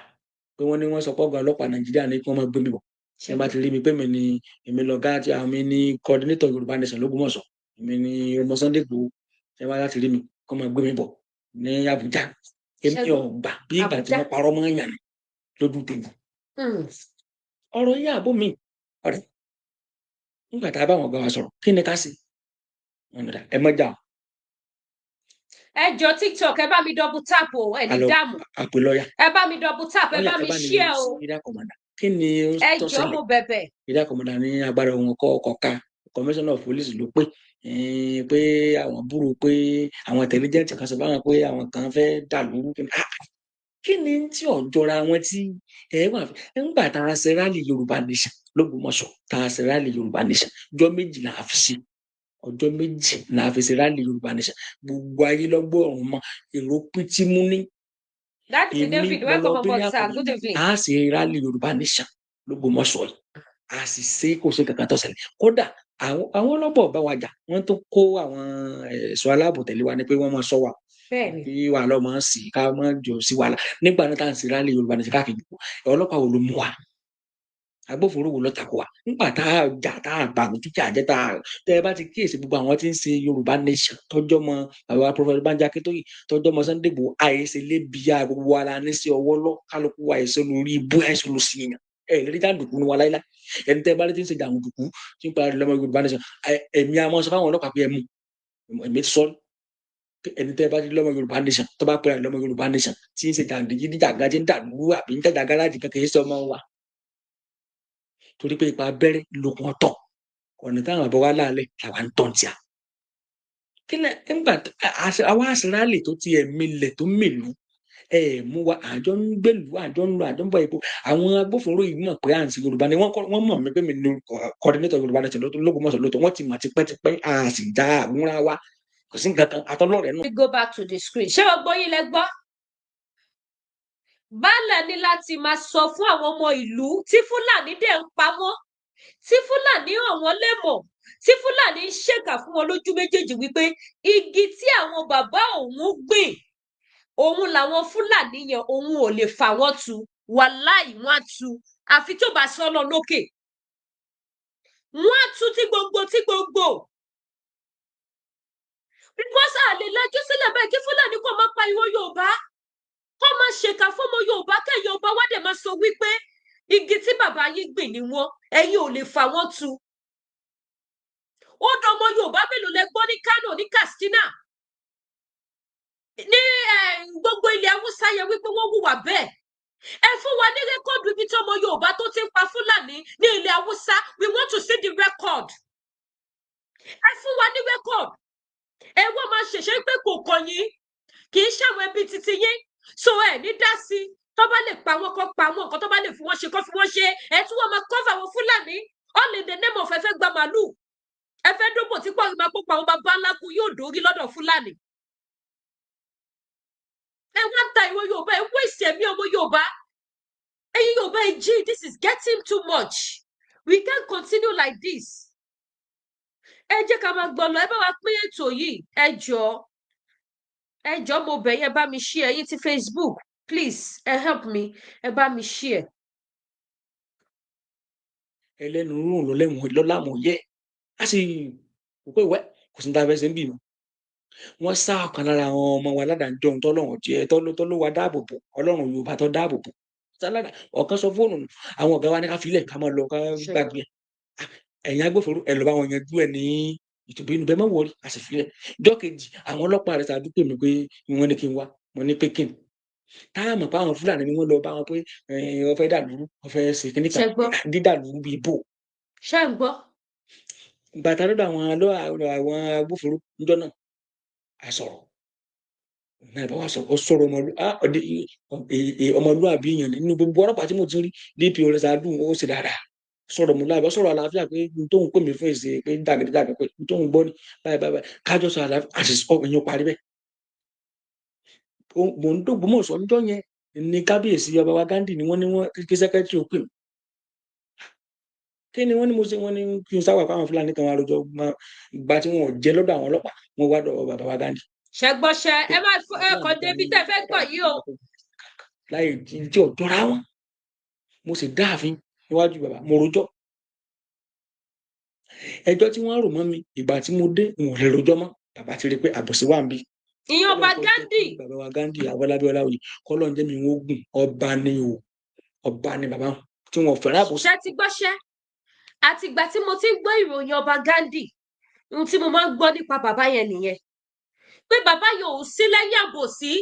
pé wọ́n ní wọ́n sọ pọ̀gbọ́ ọlọ́pàá Nàìjíríà ní kí wọ́n máa gbé mi bọ̀ ṣé bá ti rí mi pé mi ni èmi lọ̀gá àti àmì ní coordinator Yorùbá Nation l'Ógbómọ̀ṣọ́ èmi ni ọmọ Sunday Igboho ṣé bá láti rí mi kó máa gbé mi bọ̀ ní Àbújá èmi ọ̀gbà bí ìgbà tí wọ́n parọ́ mọ́ yàn lójú tèmi ọ̀rọ̀ yìí àbó mi ọ̀rẹ́ nígbà tá a bá wọn gbà wá sọ̀rọ̀ kí ni ká sí ẹ mọ́jà o. ẹ jọ TikTok ẹ bá mi double tap o ẹ ní dààmú àpèlọ́yà ẹ bá mi double tap ẹ bá mi share o kí ni ẹ jọ mo bẹ̀bẹ̀. ìdá kọmọdà ní agbára ohun ọkọ̀ọ̀ka commissioner of police ló pé àwọn búrò pé àwọn intelligent kan sọ báwọn pé àwọn kan fẹ́ dà lóru kí ni tí ọ̀jọ́ra wọn tí ẹ wà nígbà tá a ṣe rally Yorùbá Nation l'Ógbómọ̀ṣọ́ tá a ṣe rally Yorùbá Nation ọjọ́ méjì là á fi ṣe ọjọ́ méjì là á fi ṣe rally Yorùbá Nation gbogbo ayé lọ́gbọ́ ọ̀run mọ́ èrò pín tí mú ní That is èmi David. mo Welcome lọ on board, bílẹ̀ sir. àkọ́bí Good evening. a ṣe rally Yorùbá nation l'Ógbómọ̀ṣọ́ yìí a sì ṣe kò ṣe kankan tó ṣẹlẹ̀ kódà àwọn ọlọ́bọ̀ bá wa jà wọ́n tó kó àwọn ẹ̀ṣọ́ aláàbò tẹ̀lé wa ni pé wọ́n máa ṣọ́ wa Bẹ́ẹ̀ni. kí wàhálà ọmọ sì ká má jò sí wàhálà nígbà náà tá à ń ṣe rally Yorùbá nation káàkiri ọlọ́pàá wo ló mú wa agbófinró wo ló takò wá nígbà tá a jà tá a bàmí jíjà jẹ tá a tẹ ẹ bá ti kíyèsí gbogbo àwọn tí ń ṣe Yorùbá nation tọjọ mọ bàbá Prophet Banji Akintoye tọjọ mọ Sunday Igboho àìsè lébiya gbogbo ara ní sí ọwọ́ lọ kálukú wa àìsè lórí ibú àìsè ló sì yàn ẹ lórí jàǹdùkú ni wọn láíláí ẹni tẹ ẹ bá rí tí ń ṣe jàǹdùkú tí ń parí lọmọ Yorùbá nation ẹmí àmọ́ sọ fáwọn ọlọ́pàá pé ẹ mú ẹmí sọ ẹni tẹ ẹ bá rí lọmọ Yorùbá nation tó bá pẹ́ lọmọ Yorùbá nation tí ń ṣe jàǹdùkú tí ń dàlú àbí ń tẹ̀jà gáràjì kankan kì í ṣe ọmọ wa torí pé ipa abẹ́rẹ́ lókun ọ̀tọ̀ ọ̀nà táwọn àbọ̀ wá láàlẹ̀ làwa ń tọ̀ tíà kí lẹ nígbà àwa àṣírálì tó ti ẹ̀mí lẹ̀ tó mèlú mú wa àjọ ń gbèlú àjọ ń lọ àjọ ń bọ̀ ipò àwọn agbófinró yìí mọ̀ pé à ń sin Yorùbá ni wọ́n mọ̀ mí pé mi ní coordinator Yorùbá nation l'Ógbómọ̀ṣọ́ lóòótọ́ wọ́n ti mọ̀ tipẹ́tipẹ́ a sì já àmúra wa kò sí nǹkan kan àtọ́lọ́rẹ̀ náà. We go back to the screen. Ṣé gbogbo yín lẹ gbọ́? Baálẹ̀ ní láti máa sọ fún àwọn ọmọ ìlú tí Fúlàní dẹ̀ ń pa wọ́n, tí Fúlàní hàn wọ́n lémọ̀, tí Fúlàní ń ṣèkà fún wọn lójú méjèèjì wípé igi tí àwọn bàbá òun gbìn, òun làwọn Fúlàní yẹn òun ò lè fà wọ́n tu, wàláì wọ́n á tu, àfi tó bá sọ lọ lókè. Wọ́n á tu tí gbogbo. Because a lè lajú sílẹ̀ bẹ́ẹ̀ kí Fúlàní kò máa pariwo Yorùbá. Kọ́ máa ṣèkà fọ́mọ Yorùbá kẹ́ Yorùbá wá dẹ̀ máa sọ wípé igi tí bàbá yín gbìn ni wọ́n, ẹ̀yin ò lè fà wọ́n tu. Ó dọmọ Yorùbá mélòó lẹ gbọ́ ní Kano ní Katsina ní gbogbo ilẹ̀ Haúsá yẹn wípé wọ́n hùwà bẹ́ẹ̀. Ẹ fún wa ní rékọ́ọ̀dù ibi tí ọmọ Yorùbá tó ti ń pa Fúlàní ní ilẹ̀ Haúsá. We want to see the record. Ẹ fún wa ní rékọ́ọ̀dù. Ẹ wọ́n máa ṣẹ̀ṣẹ̀ pé kò kàn yín, kì í ṣàwọn ẹbí titi yín. So ẹ ní dá sí tó bá lè pa wọn kó pa wọn nǹkan tó bá lè fi wọn ṣe kó fi wọn ṣe ẹ tún wọn máa cover àwọn Fúlàní all in the name of ẹ fẹ́ gba màálù ẹ fẹ́ dóbò tí pọ̀ máa pópa àwọn bàbá ńlá kú yóò dórí lọ́dọ̀ Fúlàní. Ẹ wá ń ta ìwọ Yorùbá ẹ wéṣẹ ẹ̀mí ọmọ Yorùbá ẹ̀yin Yorùbá ẹ jí this is getting too much we can't continue like this. Ẹ jẹ́ ká máa gbọ́ lọ ẹ bá wa pín ètò yìí ẹ jọ̀ọ́ mo bẹ̀ yín ẹ bá mi share yín ti Facebook please help me ẹ bá mi share. ẹlẹ́nu rúrùn lọ́lámọ̀ yẹ a sì kò pé ìwẹ́ kò sí ní ta fẹ́ ṣe ń bì mọ́ wọ́n sá ọ̀kan lára àwọn ọmọ wa ládàájọ́ ohun tọ́lọ́run jẹ́ tọ́lọ́ wa dáàbò bò Ọlọ́run Yorùbá tó dáàbò bò sálàdà ọ̀kan sọ fóònù nù àwọn ọ̀gá wa ní ká filẹ̀ ká máa lọ ká gbàgbé ẹ̀yin agbófinró ẹ̀ lọ́ bá wọn yanjú ẹ̀ ní ìtòbí inú bẹ́ẹ̀ má wọrí a sì filẹ̀ ọjọ́ kejì àwọn ọlọ́pàá rẹ̀ sàdúpè mi pé wọ́n ní kí n wá mo ní pé kí n táàmù pa àwọn Fúlàní ni wọ́n lọ bá wọn pé wọ́n fẹ́ dàlúrú wọ́n fẹ́ ṣe kíní kan dídàlúrú bíi bò. ṣé ń gbọ́. bàtà lọ́dọ̀ àwọn agbófinró níjọ́ náà a sọ̀rọ̀ náà bá wa sọ ọ sọ̀rọ̀ ọmọlúwàbí èèyàn nínú gbogbo ọlọ́pàá tí mo ti rí DP ọ̀rẹ́sà dùn ó sì dáadáa sọ̀rọ̀ mọ́ láàbọ̀ sọ̀rọ̀ àlàáfíà pé n tóun pè mí fún èsì pé dàgẹ̀dàgẹ̀ pé n tóun gbọ́ ní báyìí kájọ sọ àlàáfíà àti èèyàn parí bẹ́ẹ̀. mò ń dògbò mọ̀ sọ níjọ́ yẹn ní kábíyèsí ọba wa Ghandi ni wọ́n ní wọ́n kí sẹ́kẹ́tìrì ó pè mí. kí ni wọ́n ní mo ṣe wọ́n ní kí n sáwà fáwọn Fúlàní kan wá lọ́jọ́ ìgbà tí wọ́n jẹ́ lọ́dọ̀ àwọn ọlọ́pàá wọ́n wá dọ̀ bàbá wa Ghandi. ṣẹgbọ́ṣẹ ẹ máa kàn débi tẹ́ fẹ́ gbọ́ yìí o. láì tí ò jọra wọn mo sì dáàfin níwájú bàbá mo rojọ́ ẹjọ́ tí wọ́n rò mọ́ mi ìgbà tí mo dé n ò lè rojọ́ mọ́ bàbá ti rí pé àbòsí wà ń bí. ìyẹn ọba Ghandi. bàbá wa Ghandi Awólabí Ọláoyè kọ́lọ́ ń jẹ́ mi wọ́n gùn ọba ni o ọba ni bàbá tí wọ́n fẹ́ràn àbòsí. ṣé ti gbọ́ṣẹ́ àtìgbà tí mo ti ń gbọ́ ìròyìn ọba Ghandi ohun tí mo máa ń gbọ́ nípa bàbá yẹn nìyẹn pé bàbá yẹn ò sí lẹ́yìn àbòsí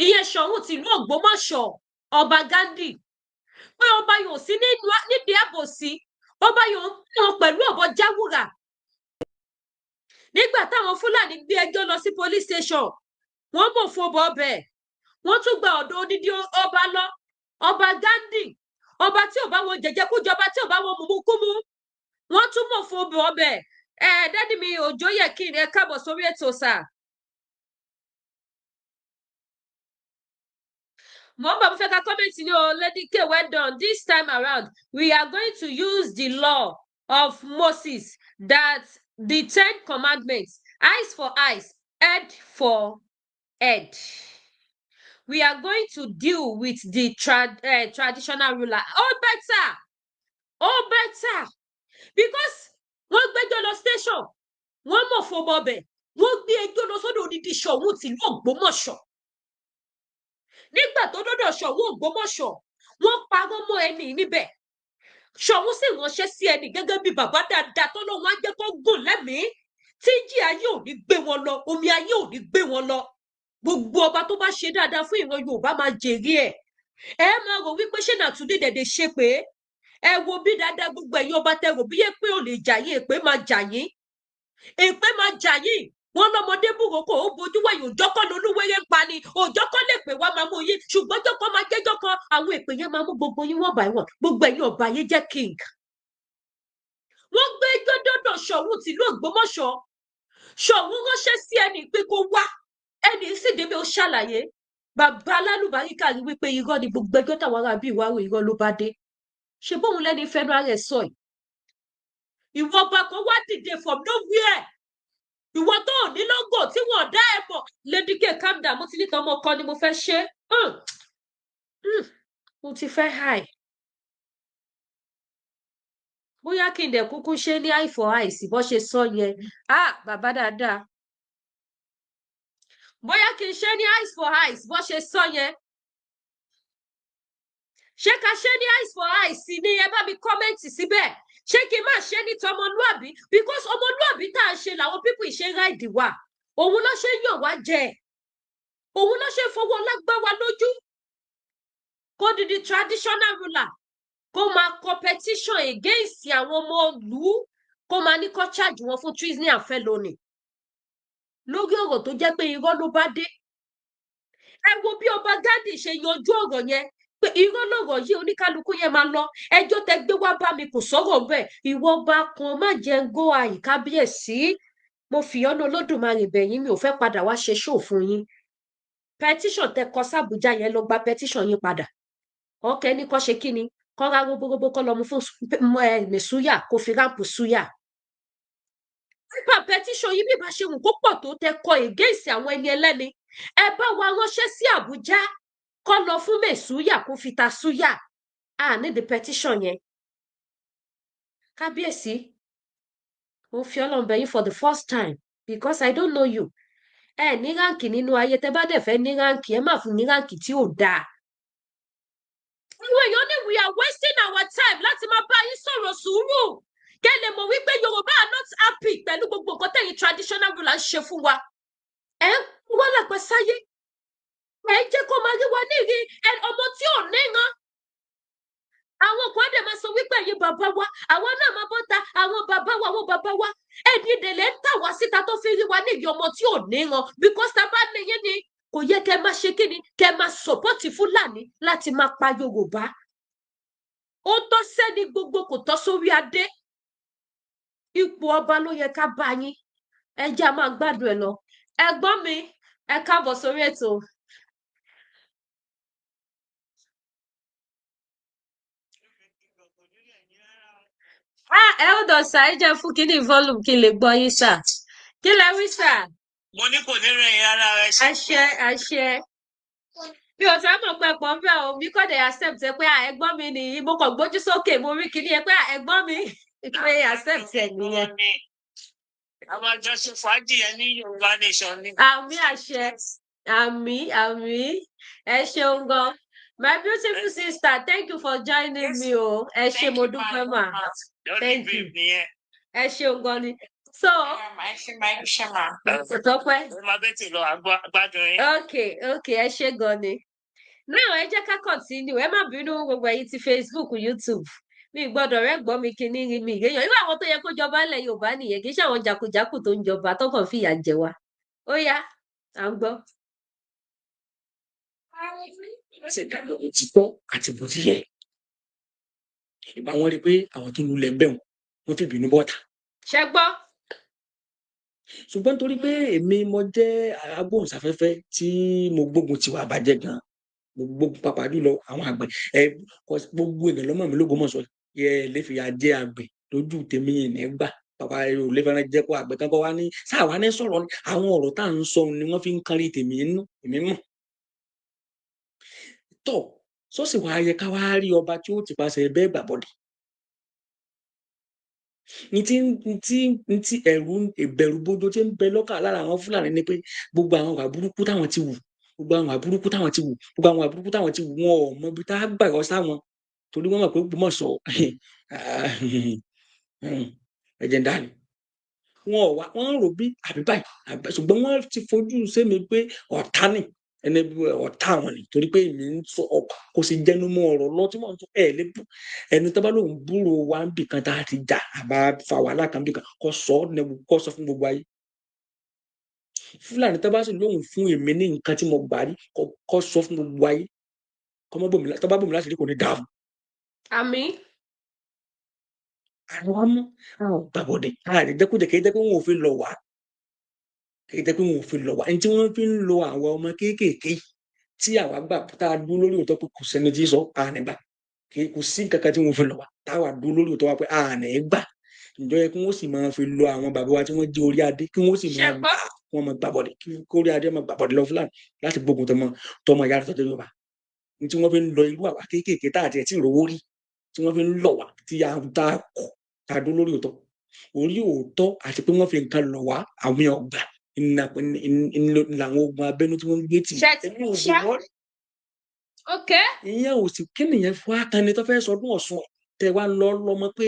ìyẹn Ṣọ̀ún tìlú Ògbómọ̀ṣọ́ ọba Ghandi pé ọba yẹn ò sí nídìí àbòsí ọba yẹn ń pọn pẹ̀lú ọ̀bọ Jáwúrà nígbà táwọn Fúlàní gbé ẹjọ́ lọ sí police station wọ́n mọ̀ fún ọba ọbẹ̀ wọ́n tún gba ọ̀dọ̀ odidi ọba lọ ọba Ghandi ọba tí ò bá wọn jẹjẹkújọba tí ò bá wọn mumukumu wọ́n tún mọ̀ fún ọba ọbẹ̀ dádì mi Òjó yẹ kí n káàbọ̀ sórí ètò sà Mo fẹ́ ka comment ni o, Lady K, well done. This time around, we are going to use the law of Moses, that the 10 commandments, eyes for eyes, head for head. We are going to deal with the traditional ruler. Oh, better. Because wọ́n gbẹ́jọ́ lọ station, wọ́n mọ̀ fọmọbẹ̀, wọ́n gbé ẹjọ́ lọ sọ́dọ̀ odidi Ṣọ̀ún tìlú Ògbómọ̀ṣọ́. Nígbà tó dọ́dọ̀ Ṣọ̀ún Ògbómọ̀ṣọ́, wọ́n parọ́ mọ́ ẹni níbẹ̀. Ṣọ̀ún sì ránṣẹ́ sí ẹni gẹ́gẹ́ bí bàbá dáadáa tó lóun á jẹ́ kó gùn lẹ́mìí. Tí ìjì ayé ò ní gbé wọn lọ, omi ayé ò ní gbé wọn lọ. Gbogbo ọba tó bá ṣe dáadáa fún ìran Yorùbá máa jèrè ẹ̀. Ẹ máa rò wípé ṣé Nàtúndé dẹ̀dẹ̀ ṣe pé ẹ wo bí dáadáa gbogbo ẹ̀yin ọba tẹ rò bí yẹ pé ò lè jà yín, èpè máa jà yín. Èpè máa jà yín. Wọ́n lọ́mọdé búroko ó bojú wẹ̀yìn, òjọ́ kọ́ lolúwéré ń pa ni, òjọ́ kọ́ lè pè wá máa mú yín, ṣùgbọ́n jọ́kọ́ máa jẹ́jọ́ kan, àwọn èpè yẹn máa mú gbogbo yín wọ́n báyìí wọ̀n, gbogbo ẹ̀yin ọba yẹn jẹ́ king. Wọ́n gbé ẹjọ́ dọ́dọ̀ Ṣọ̀ún tìlú Ògbómọ̀ṣọ́. Ṣọ̀ún ránṣẹ́ sí ẹni pé kó wá, ẹni sì débẹ̀ ó ṣàlàyé. Bàbá alálùbáríkà rí wípé irọ́ ni gbogbo ẹjọ́ táwọn ará bíi ìwárò irọ́ ló bá dé. Ṣé bóun lẹ́ni fẹ́nu ara ẹ̀ sọ yìí? Ìwọ ọba kan wá dìde from nowhere. Ìwọ tó ò ní lógò tí wọ́n dá ẹ mọ̀. Lady K, calm down, mo ti ní tọmọ kan ni mo fẹ́ ṣe. Mo ti fẹ́ high. Bóyá kí n dẹ̀ kúkú ṣe ní eye for eye sí bó ṣe sọ yẹn. Bàbá dáadáa. Bóyá kí n ṣe ní eyes for eyes bó ṣe sọ yẹn. Ṣé ká ṣe ní eyes for eyes ni ẹ bá mi kọ́mẹ́ǹtì síbẹ̀? Ṣé kí n má ṣe ní tọmọlúàbí? Because ọmọlúàbí tá a ṣe làwọn pípù ìṣe ráìdì wa. Òun ló ṣe yàn wá jẹ. Òun ló ṣe fowó lágbá wa lójú. Kó didi traditional ruler. Kó máa competition against àwọn ọmọ ìlú. Kó máa ní kó charge wọn fún treason and felony. Lórí ọ̀rọ̀ tó jẹ́ pé irọ́ ló bá dé. Ẹ wo bí ọba Gandhi ṣe yanjú ọ̀rọ̀ yẹn. Pé irọ́ lọ̀rọ̀ yìí oníkálukú yẹn máa lọ. Ẹjọ́ tẹ gbé wá bá mi kò sọ̀rọ̀ bẹ́ẹ̀. Ìwọ bá kan má jẹ́ ń gó àyíkábíyèsí. Mo fi ọ̀nà Olódùmarè bẹ̀ yín, mi ò fẹ́ padà wá ṣe show fún yín. Petition tẹ kọ sábùjá yẹn lọ gba petition yín padà. Ọkẹ́ ní kọ́ ṣe kí ni? Kọ́ ra robóróbó kọ́ lọ mú fún Mẹ̀súyà kó fi ráàpù súyà. Nípa petition yìí bí bá ṣe wù kó pọ̀ tó tẹ kọ against àwọn ẹni ẹlẹ́ni. Ẹ bá wa ránṣẹ́ sí Àbújá. Kọ́ lọ fún Mẹ̀súyà kó fi ta súyà. Ní the petition yẹn. Kábíyèsí, mo fi Ọlọ́run bẹ̀ yín for the first time because I don't know you. Ẹ ní ráǹkì nínú ayé, tẹ bá dẹ̀ fẹ́ ní ráǹkì, ẹ má fún ní ráǹkì tí ò dáa. Àwọn èèyàn ní we are wasting our time láti máa bá yín sọ̀rọ̀ sùúrù. Kẹ́ lè mọ̀ wípé Yorùbá are not happy pẹ̀lú gbogbo nǹkan tẹ̀yin traditional ruler ń ṣe fún wa. Ẹ ń wọ́n lápẹ́ sáyé. Ẹ jẹ́ kó máa rí wa ní ìrí ọmọ tí ò níran. Àwọn kan dẹ̀ máa sọ wípé ẹ̀yin bàbá wa, àwọn náà máa bọ́ta, àwọn bàbá wa. Ẹ̀yin dèlè ń tà wá síta tó fi rí wa ní ìrí ọmọ tí ò níran. Because tá a bá ní yín ni kò yẹ kẹ́ máa ṣe kíni, kẹ́ máa support Fúlàní láti máa pa Yorùbá. Ó tọ́ sẹ́ni gbogbo kò tọ́ sórí adé. Ipò ọba ló yẹ ká bá yín. Ẹ jẹ́ a máa gbádùn ẹ̀ lọ. Ẹ̀gbọ́n mi, ẹ káàbọ̀ sórí ètò. Hold on sir, ẹ jẹ́ fún kíní volume kí n lè gbọ́ yín sir. Kí lẹ wí sir? Mo ní kò ní rìn rárá rẹ ṣe. Àṣẹ. Mi ò fẹ́ mọ̀ pé pọ̀ ń bẹ̀ o, mi kọ́ dẹ̀ accept ẹ pé ẹ̀gbọ́n mi nìyí, mo kàn gbójú sókè, mo rí kíní ẹ pé ẹ̀gbọ́n mi pé accept ẹ nìyẹn. Àwọn àjọ ṣe fàájì ẹ ní Yorùbá nation ni. Àmì àṣẹ, àmì, ẹ ṣeun gan. My beautiful sister, thank you for joining me o. Ẹ ṣé mo dúpẹ́ mà. Thank you. Ẹ ṣeun gan ni. So, Tọ́pẹ́. Okay, ẹ ṣé gan ni. Now, ẹ jẹ́ ká continue. Ẹ má bínú gbogbo ẹ̀yin ti Facebook, YouTube. Mi gbọ́dọ̀ rẹ́gbọ́n mi kíní rí mi ìrèyàn. Irú àwọn tó yẹ kó jọba ilẹ̀ Yorùbá nìyẹn. Kì í ṣe àwọn jàkújàkù tó ń jọba tó kàn fìyà jẹ wá. Ó yá, à ń gbọ́. Láti dáná òtítọ́ àti bó ti yẹ. Ìgbà wọn rí i pé àwọn tó lulẹ̀ ń bẹ̀ wọ́n fi bínú bọ́ta. Ṣẹ gbọ́. Ṣùgbọ́n torí pé èmi mo jẹ́ agbóhùnsáfẹ́fẹ́ tí mo gbógun ti wà bàjẹ́ gan, gbogbo pàpà jùlọ àwọn àgbẹ̀ gbogbo èèyàn lọ́mọ mi l'Ógbómọ̀ṣọ́ lè fìyà jẹ àgbẹ̀ lójú tèmi ní gbà bàbá ò lè fẹ́ràn jẹ́ kó àgbẹ̀ kankan wá ní sáà wá ní sọ̀rọ̀ ni àwọn ọ̀rọ̀ tá à ń sọ ni wọ́n fi ń kárí tèmi nínú èmi mọ̀ tọ̀ sọ́sì wàá yẹ ká wá rí ọba tí ó ti pàṣẹ bẹ́ẹ̀ gbàbọ̀dẹ̀ ntí ìbẹ̀rù bójó tí ń bẹ lọ́kàn lára àwọn Fúlàní ni pé gbogbo àwọn àwà burúkú táwọn ti wù gbogbo àwọn àwà burúkú táwọn ti wù gbogbo àwọn àwà burúkú táwọn ti wù wọn ò mọ ibi tá a gbà yọ sáwọn torí wọn mọ̀ pé Ògbómọ̀ṣọ́ ẹ̀jẹ̀ ń dání wọn ò wá wọn ń rò bí àbí báyìí ṣùgbọ́n wọ́n ti fojú sẹ́mi pé ọ̀tá ni ẹni ọ̀tá wọn ni torí pé èmi ń sọ kò sì jẹnu mọ́ ọ̀rọ̀ lọ tí wọ́n ń sọ lébù ẹni tó bá lóun búrò wa ń bì kan tá a ti jà àbá fa wàhálà kan bì kan kò sọ fún gbogbo ayé Fúlàní tó bá sì lóun fún èmi ní nǹkan tí mo gbà rí kò sọ fún gbogbo ayé tó bá bòmí láti rí kò ní dáàbò. àmín. àwọn amú àwọn gbàbọdè ààrẹ jẹkújẹ kì í jẹ pé wọn ò fi lọ wá ẹni tí wọn fi ń lo àwọn ọmọ kéékèèké tí àwa gbà tá a dúró lórí òótọ́ pé kò sẹ́ni tí sọ àná gbà kò sí kankan tí wọn fi lọ wá táwa dúró lórí òótọ́ wa pé àná gbà ìjọ yẹ kí wọn sì máa fi lo àwọn bàbá wa tí wọn jẹ orí adé kí wọn sì máa gbà wọn máa gbàbọdè kí orí adé máa gbàbọdè lọ Fúlàní láti gbógun tọmọ yàrá tọjọ Yorùbá ní tí wọn fi ń lọ irú àwa kéékèèké tá àti ẹ tí ìrówó rí tí wọn fi ń lọ wá tí a kọ tá a dúró lórí òótọ́ àti pé wọn fi nǹkan lọ wá àwọn ọgbà làwọn ogun abẹ́nú tí wọ́n ń gbé tì ìyẹn ò sì kí nìyẹn fún akànnì tó fẹ́ sọdún Ọ̀ṣun tẹ wá lọ lọmọ pé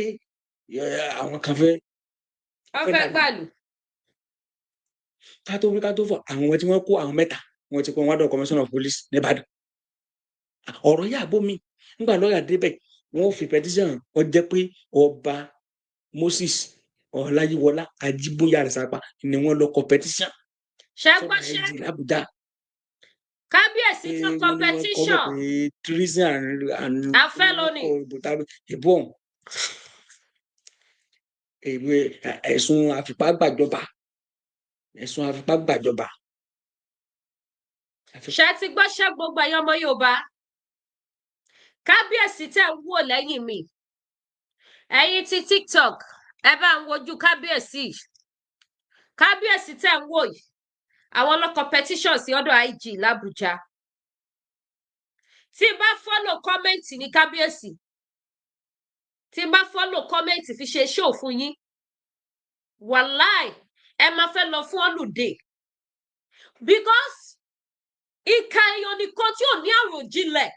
àwọn kan fẹ́ gbàlù ká tó fọ àwọn tí wọ́n kó àwọn mẹ́ta wọ́n ti kó wọn dọ̀ commissioner of police nìbàdàn ọ̀rọ̀ yà bómi nígbà lọ́ọ̀yà débẹ̀ wọ́n fi petition ó jẹ́ pé ọba Moses Ọláyíwọlá Ajíbóyè Àrẹ̀sápá ni wọ́n lọ competition. ṣẹ́gbọ́ṣẹ́ Àbújá kábíyèsí tó competition treason and afẹ́lónì ìbọn ẹ̀sùn àfipágbàjọba ṣe ti gbọ́ṣẹ́ gbogbo ẹ̀yàn ọmọ Yorùbá kábíyèsí tẹ̀ ń wò lẹ́yìn mi ẹ̀yin ti TikTok ẹ bá ń wojú kábíyèsí tẹ̀ ń wò yìí àwọn ọlọ́kọ̀ petition sí ọ̀dọ̀ IG l'Abuja tí bá follow kọ́mẹ́ǹtì ní kábíyèsí tí bá follow kọ́mẹ́ǹtì fi ṣe show fún yín wàláì ẹ máa fẹ́ lọ fún holiday because ìka èèyàn nìkan tí ò ní àròjinlẹ̀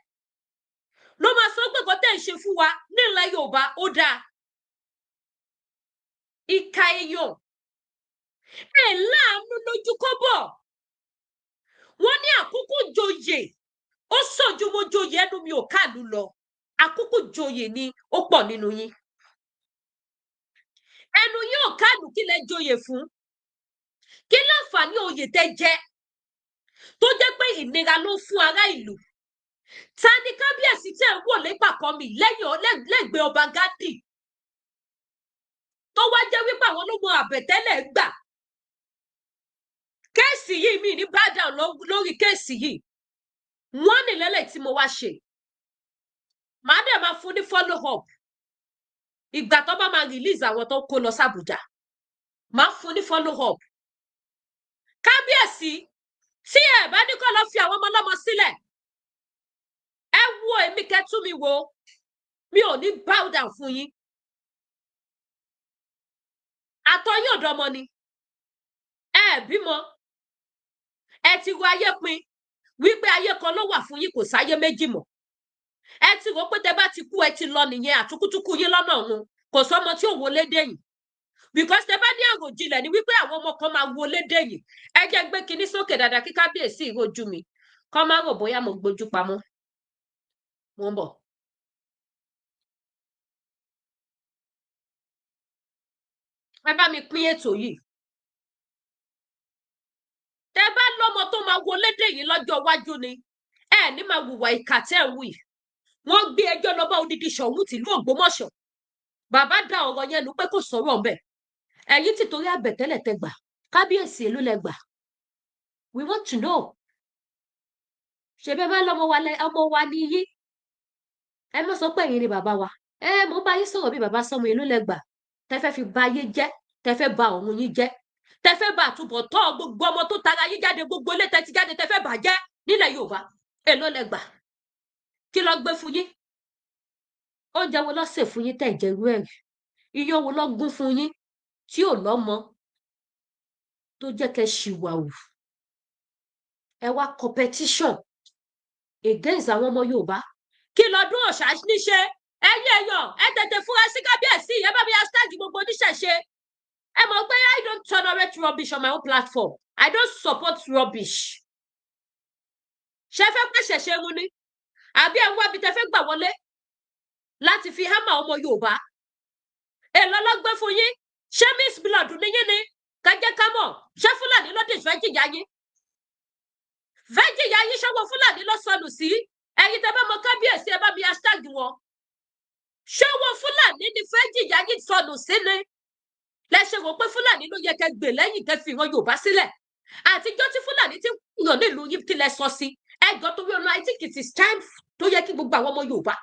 ló máa sọ pé kò tẹ̀ ń ṣe fún wa nílẹ̀ Yorùbá ó dáa ìka èèyàn ẹ̀ láàánú lójú kọ́bọ̀ wọ́n ní àkókò joyè ó sàn ju mo joyè ẹnu mi ò káàlù lọ àkókò joyè ni ó pọ̀ nínú yín ẹnu yín ò káàlù kí lẹ joyè fún kí láǹfààní oyè tẹ́ jẹ tó jẹ́ pé ìnira ló fún ará ìlú ta ni kábíyèsí tẹ́ ń wò lẹ́gbàkọ́ mi lẹ́gbẹ̀ẹ́ ọba Gandhi tó wá jẹ́ wípé àwọn ló mọ àbẹ̀tẹ́lẹ̀ gbà kéèsì yìí mi ní bá down lórí kéèsì yìí wọ́n ní lẹ́lẹ̀ tí mo wá ṣe màá dẹ̀ máa fún ní follow up ìgbà tó bá máa release àwọn tó kó lọ sàbújá máa fún ní follow up kábíyèsí tí ẹ bá ní kó lọ fi àwọn ọmọ ọlọ́mọ sílẹ̀ ẹ wo èmi kẹtù mi wo mi ò ní bow down fún yín àtọyìn ọ̀dọ́mọ ni ẹ bímọ ẹ ti ro ayé pin wípé ayé kan ló wà fún yín kò sáyé méjì mọ́ ẹ ti rò pé tẹ bá ti kú ẹ ti lọ nìyẹn àtúkútúkú yín lọ́nà ọ̀run kò sọmọ tí ò wọlé dẹ̀yìn because tẹ bá ní àròjinlẹ̀ ni wípé àwọn ọmọ kan máa wọlé dẹ̀yìn ẹ jẹ́ gbé kinní sókè dáadáa kí kábíyèsí ìrojú mi kọ́ máa rò bóyá mo gbójú pamọ́ mo ń bọ̀. ẹ bá mi pín ètò yìí tẹ bá lọ́mọ tó máa wọlé dẹ̀yìn lọ́jọ́ iwájú ni ẹ ní máa hùwà ìkà tẹ́ ń wí wọ́n gbé ẹjọ́ lọ bá odidi Ṣọ̀ún tìlú Ògbómọ̀ṣọ́ bàbá dá ọ̀rọ̀ yẹn nù pé kò sọ̀rọ̀ ńbẹ̀ ẹ̀yin ti torí àbẹ̀tẹ́lẹ̀ tẹ gbà kábíyèsí èlú lẹ gbà we want to know ṣe bẹ́ẹ̀ bá lọ́mọ wa ní yín ẹ má sọ pé ẹ̀yin ni bàbá wa mo bá yín sọ̀rọ̀ bí bàbá sọmọ ìlú lẹ́gbàá tẹ fẹ́ fi ba ayé jẹ́ tẹ fẹ́ ba ọ̀run yín jẹ́ tẹ fẹ́ ba àtúbọ̀tán gbogbo ọmọ tó tara yín jáde gbogbo ilé tẹ ti jáde tẹ fẹ́ bàjẹ́ nílẹ̀ Yorùbá èló lẹ́gbàá kí ló gbé fún yín oúnjẹ wo ló sè fún yín tẹ̀ jẹ́ irú ẹ̀ iyán wo ló gún fún yín tí ò lọ́mọ tó jẹ́ kẹ́ ṣìwàwù ẹ wá competition against àwọn ọmọ Yorùbá kí lọ́dún ọ̀sà níṣe ẹ̀yin èèyàn ẹ tètè fura sí kábíyèsí ẹ bá mi hashtag gbogbo oníṣẹ̀ṣe ẹ mọ̀ pé I don't tolerate rubbish on my own platform I don't support rubbish ṣe fẹ́ pèsè ṣe mu ni àbí ẹ ń wá bí tẹ fẹ́ gbà wọlé láti fi hámà ọmọ Yorùbá èlò ọlọ́gbẹ́ fún yín ṣé miss blood níyín ni kájẹ́ ká mọ̀ ṣé Fúlàní ló dì fẹ́ jìyà yín ṣọwọ́ Fúlàní ló sọnù sí ẹ̀yin tẹ́ bá mọ̀ kábíyèsí ẹ bá mi hashtag wọn ṣọwọ́ Fúlàní ni fẹ́ jìyà yín sọnù sí ni lẹ́sẹ̀ wò pé Fúlàní ló yẹ kẹ́ gbè lẹ́yìn kẹ́ fi ìran Yorùbá sílẹ̀ àtijọ́ tí Fúlàní ti yàn nílùú yín tí lẹ sọ sí ẹjọ́ torí ọ̀nà I think it is time tó yẹ kí gbogbo àwọn ọmọ Yorùbá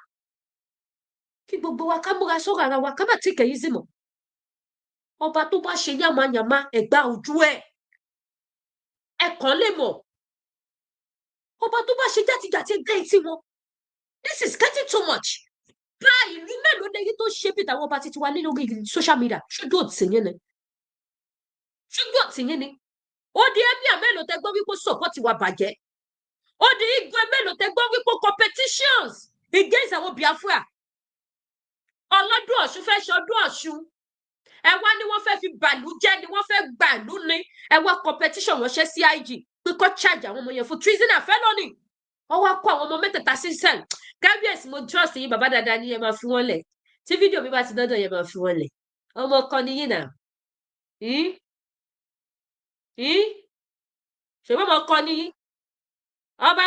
kí gbogbo wa ká múra sọ́rọ̀ ara wa ká má tí kẹ̀yìn sí mọ́ ọba tó bá ṣe yàmàyàmà ẹ̀gbá ojú ẹ̀ kàn lè mọ̀ ọba tó bá ṣe jàtijàti ẹgbẹ́ etí wọn this is getting too much bá ìlú mélòó lẹ́yìn tó ṣe bí tàwọn ọba títí wa nínú social media ṣojú òtí yẹn ni ó di emir mélòó tẹ gbọ́ wípé support wa bàjẹ́ ó di igwe mélòó tẹ gbọ́ wípé competitions against àwọn Biafra ọlọ́dún Ọ̀ṣun fẹ́ ṣọdún Ọ̀ṣun ẹ wá ní wọ́n fẹ́ fi bàlú jẹ́ ni wọ́n fẹ́ gbàlú ni ẹ wá competition ránṣẹ́ sí IG pé kó charge àwọn ọmọ yẹn fún treason and felony wọ́n wá kó àwọn ọmọ mẹ́tẹ̀ẹ̀ta sí sẹ́ẹ̀l kábíyèsí mo trust yín bàbá dáadáa ní ẹ máa fi wọ́n lẹ̀ tí fídíò mi bá ti dọ́dọ̀ yẹn máa fi wọ́n lẹ̀ ọmọ kan ni yín náà ṣùgbọ́n ọmọ kan ni yín ọba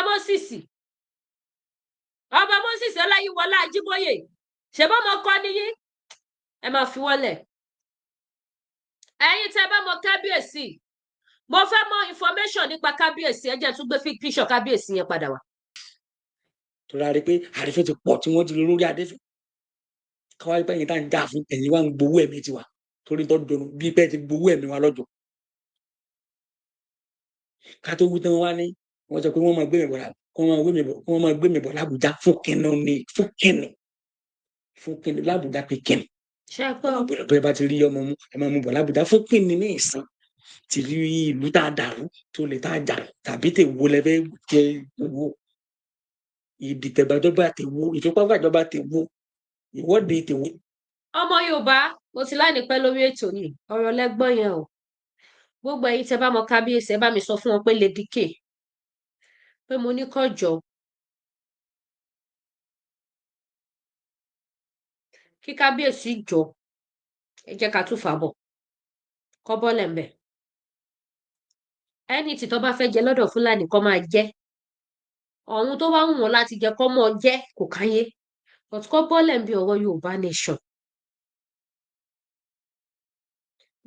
Moses Ọláyíwọlá Ajíbóyè ṣùgbọ́n ọmọ kan ni yín ẹ máa fi wọ́n lẹ̀ ẹ̀yin tẹ́ bá mọ kábíyèsí mo fẹ́ mọ information nípa kábíyèsí ẹ jẹ́ tún gbé picture kábíyèsí yẹn padà wá. tó rà rí pé àrífẹ́ ti pọ̀ tí wọ́n ti lọ lórí adéfẹ́ káwá pé ẹ̀yin tá ń jà fún ẹ̀yin wá ń gbowó ẹ̀mí tiwa torí tó dùnú bí pẹ́ ti gbowó ẹ̀mí wa lọ́jọ́ ká tó wú tán wá ní wọ́n sọ pé wọ́n máa gbé mi bọ̀ lábùjá fún kínní lábùjá pé kínní bẹ́ẹ̀ bá ti rí ọmọ mu ẹ máa mú bọ̀ lábùjá fún kínní ní ìsìn ti rí ìlú tá a dàrú tó lè tá a jà tàbí tèwo lẹ́fẹ́ jẹ owó ìdìtẹ̀gbàjọba tèwo ìfipágbàjọba tèwo ìwọ́de tèwo. ọmọ Yorùbá mo ti láì ní pẹ́ lórí ètò yìí ọ̀rọ̀ lẹ́gbọ́n yẹn o gbogbo ẹ̀yin tẹ́ bá mọ kábíyèsí ẹ bá mi sọ fún wọn pé Lady K pé mo ní kó jọ kí kábíyèsí jọ ẹ jẹ́ ká tún fà bọ̀ kọ́ bọ́lẹ̀ ńbẹ̀ ẹni tí tó bá fẹ́ jẹ lọ́dọ̀ Fúlàní kó máa jẹ ọ̀run tó bá wù wọ́n láti jẹ kó mọ́ jẹ kò káyé but kó bọ́lẹ̀ ńbẹ̀ ọ̀rọ̀ Yorùbá nation.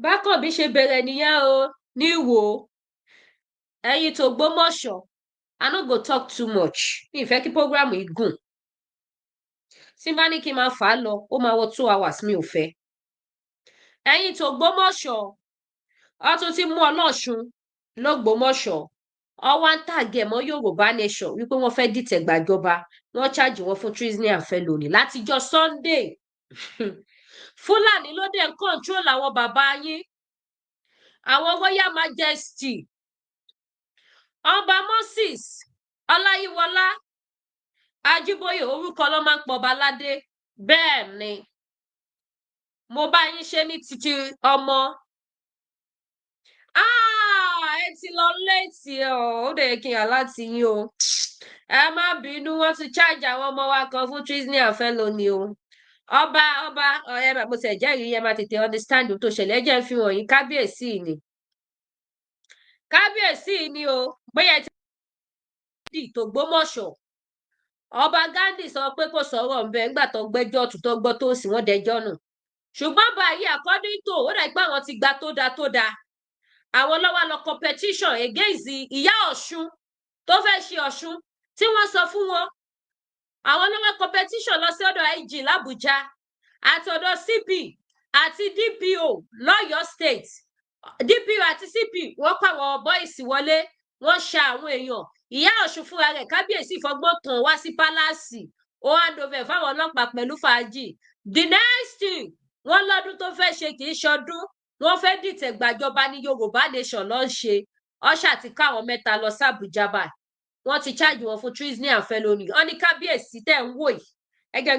Bákànbí ṣe bẹ̀rẹ̀ nìyẹn o ní Ìwó ẹ̀yin tó Ògbómọ̀ṣọ́ I no go talk too much mi ìfẹ́ kí program yìí gùn tí bá ní kí n máa fà á lọ ó máa wọ 2 hours mi ò fẹ́ ẹ̀yin tó Ògbómọ̀ṣọ́ ọ tún ti mú Ọlọ́ṣun l'Ógbómọ̀ṣọ́ ọwọ́ ń tàgẹ̀ mọ́ Yorùbá nation wípé wọ́n fẹ́ dìtẹ̀ gbàjọba wọ́n ṣáàjì wọn fún treason and felony látijọ́ Sunday Fúlàní ló dé ń control àwọn bàbá yín àwọn Royal Majesty ọba Moses Ọláyíwọlá Ajíbóyè orúkọ ló máa ń pọba ládé bẹ́ẹ̀ ni mo bá yín ṣe ní títí ọmọ ẹ ti lọ létí ó dẹ̀ kí n yà láti yín o ẹ má bínú wọ́n ti charge àwọn ọmọ wa kan fún treason and felony o ọba ẹ mo tẹ̀ jẹ́rìí ẹ má tètè understand tó ṣẹlẹ̀ ẹ jẹ́ fi hàn yín kábíyèsí ni o bóyá ẹ ti di t'Ògbómọ̀ṣọ́ ọba Ghandi sọ pé kò sọ̀rọ̀ ńbẹ ńgbà tó gbẹ́jọ́ ọ̀tún tó gbọ́ tó sì wọ́n dẹjọ́ nù ṣùgbọ́n báyìí according to ó dàgbà àwọn ti gba tó dáa àwọn lọ́wọ́ lọ competition against ìyá Ọ̀ṣun tó fẹ́ ṣe Ọ̀ṣun tí wọ́n sọ fún wọn àwọn lọ́wọ́ competition lọ sí ọ̀dọ̀ IG l'Abuja àtọ̀dọ̀ CP àti DPO lọ́yọ̀ọ́ state DPO àti CP wọ́n pa àwọn bọ́ìsì wọlé wọ́n ṣa àwọn èèyàn ìyá Ọ̀ṣun fúnra rẹ̀ kábíyèsí fọgbọ́n kan wá sí pálásì ó handover fáwọn ọlọ́pàá pẹ̀lú fàájì the next thing wọ́n lọ́dún tó fẹ́ ṣe kì í ṣọdún wọ́n fẹ́ dìtẹ̀ gbàjọba ní Yorùbá nation ló ń ṣe ọṣà ti káwọn mẹ́ta lọ sí Àbújá báyìí wọ́n ti charge wọn fún treason and felony wọ́n ní kábíyèsí tẹ́ ń wò yìí ẹgẹ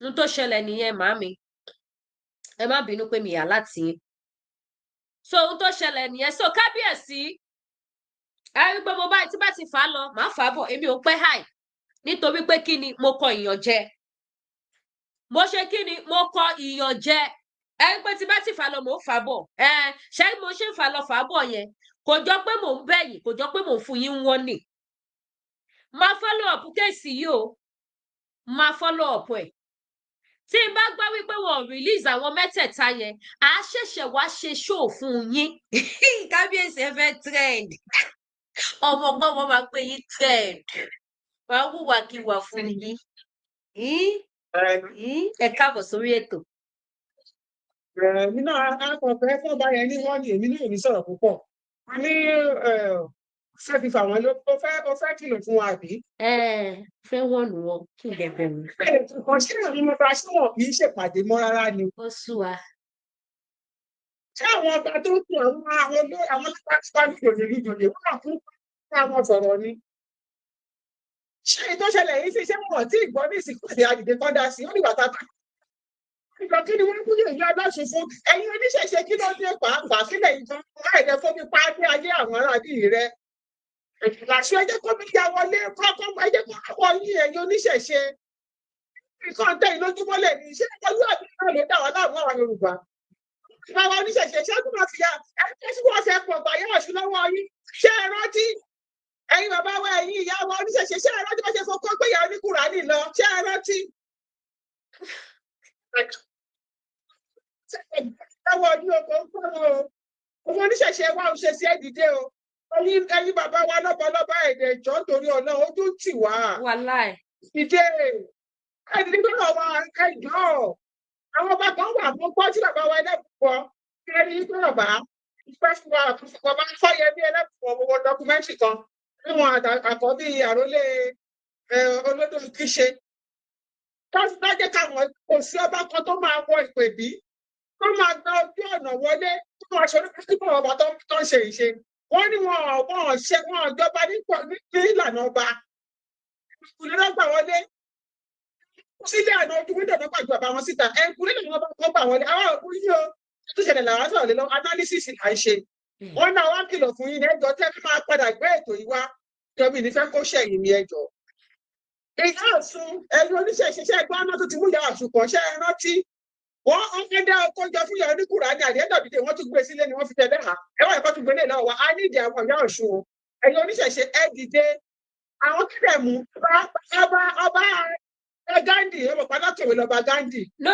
ohun tó ṣẹlẹ̀ nìyẹn màámi ẹ má bínú pé mi yà láti yín so ohun tó ṣẹlẹ̀ nìyẹn so kábíyèsí ẹ rí pé mo bá tí bá ti fà á lọ màá fà á bọ̀ èmi ò pẹ́ háì nítorí pé kí ni mo kọ ìyànjẹ mo ṣe kí ni mo kọ ìyànjẹ ẹ rí pé tí bá ti fà á lọ mò ń fà á bọ̀ ṣé mo ṣe ń fà á lọ fà á bọ̀ yẹn kò jọ pé mò ń bẹ̀yìn kò jọ pé mò ń fún yín wọ́n nì máa follow up kéèsì yìí o máa follow up ẹ̀ tí n bá gbọ́ wípé wọ́n release àwọn mẹ́tẹ̀ẹ̀ta yẹn à á ṣẹ̀ṣẹ̀ wá ṣe show fún yín kábíyèsí ẹ fẹ́ trend ọmọ ọgbọ́n wọn máa pè yín trend wàá wùwàkiwà fún yín ẹ káàbọ̀ sórí ètò. nínú akọ̀ọ̀fẹ́ fún ọba yẹn ní wọ́n ní èmi ní èmi sọ̀rọ̀ púpọ̀ a ní fẹ́ fi fà wọ́n ló ó fẹ́ kìlọ̀ fún wa àbí. fẹ́ wọ̀nù wọn kí n lè bẹ̀rù. kò sí àwọn ọmọ ọba tí wọn kì í ṣèpàdé mọ́ rárá ni. ó sú wa. ṣé àwọn ọba tó kù àwọn ọlọ́pàá tí wọ́n ní jòjòlè wọ́n náà fún àwọn sọ̀rọ̀ ni. ṣé ìtọ́ṣẹlẹ̀ yìí ṣe wọ́n tí ìgbọ́ ní ìsìnkú àti àdìdè kan dá sí ó ní bàtà kan. ìgbà kí ni wọ́n kú yóò yọ aláṣẹ fún ẹ̀yin oníṣẹ̀ṣe kí ló dé pàápàá sílẹ̀ ìjọba láìdẹ fún mi pàdé ayé àwọn aráàlú rẹ. ìlàṣọ ẹjẹ kó mi ya wọlé kọ́kọ́ ẹjẹ kó wọ yín ẹ̀yin oníṣẹ̀ṣe. nǹkan tẹ ìlójúmọ́lẹ̀ ní iṣẹ́ ìtọ́jú àbí náà ló dá wa láàmú àwọn Yorùbá. ìgbàwọ oníṣẹ̀ṣe ṣẹ́gun máa fi ya ẹgbẹ́ tí wọ́n fẹ́ pọ̀ gbàyà Ọ̀ṣun lọ́wọ́ yín ṣé ẹ rántí ẹ̀yin bàbá wa ẹ̀yin ìyá wa oníṣẹ̀ṣe ṣé ẹ rántí bá ṣe fọkọ́ gbéyàwó ní Kùránì lọ ṣé ẹ rántí. ẹwọ ní oko ń pọ̀ o ọmọ oníṣẹ̀ṣe wa ò ṣe sí ẹ dìde o ẹ̀yin bàbá wa lọ́bọ̀lọ́bọ̀ èdè ìjọ nítorí ọ̀nà ojú tì wá. wàláì. ìdè ẹni tó lọ wá ẹjọ́ àwọn ọba kan wà mọ́ gbọ́ tí bàbá wa ẹlẹ́bùkọ́ ẹni tó lọ bá ìfẹ́ fún wa bàbá Fáyẹmí ẹlẹ́bùkọ́ gbogbo dọkumẹ́ntì kan níwọ̀n àkọ́bí àrólé olódò kíṣe. tọ́sí jẹ́ káwọn kò sí ọba kan tó máa wọ ìpèbí tó máa gba ojú ọ̀nà wọlé tó máa ṣe onípàtìpọ̀ ọba tó ń ṣe ìṣe. wọ́n ní wọn ìjọba ní ìlànà ọba ìkùnlẹ̀ lọ́gbà wọlé sílé àná ojú wíńdò náà pàjù bàbá wọn síta ẹnkùnlẹ̀ làwọn ọba kan gbà wọlé àwọn òkú yìí o tó ṣẹlẹ̀ làwọn sọ̀rọ̀ lé lọ analysis là ń ṣe. wọ́n náà wá kìlọ̀ fún yín ẹjọ́ tẹ́ fi máa padà gbé ètò yìí wá ìjọba ìnífẹ́ kó ṣẹ̀yìn ní ẹjọ́. ìyá Ọ̀ṣun ẹ̀yin oníṣẹ̀ṣe ẹgbẹ́ ọ̀nà tó ti mú ìyá Ọ̀ṣun kan ṣe é rántí wọ́n fẹ́ dá ọkọ̀ jọ fún ìyá oníkùrà ní àdéhùn wọ́n tún gbé sílé ni wọ́n fi tẹ̀lé ha ẹ̀wọ̀n ẹ̀kọ́ tún gbélé náà wá á ní ìdí àwọn ìyá Ọ̀ṣun o ẹ̀yin oníṣẹ̀ṣe ẹ dìde àwọn kíkẹ́ mú ọba Gandhi ọmọ padà kẹwé lọba Gandhi. no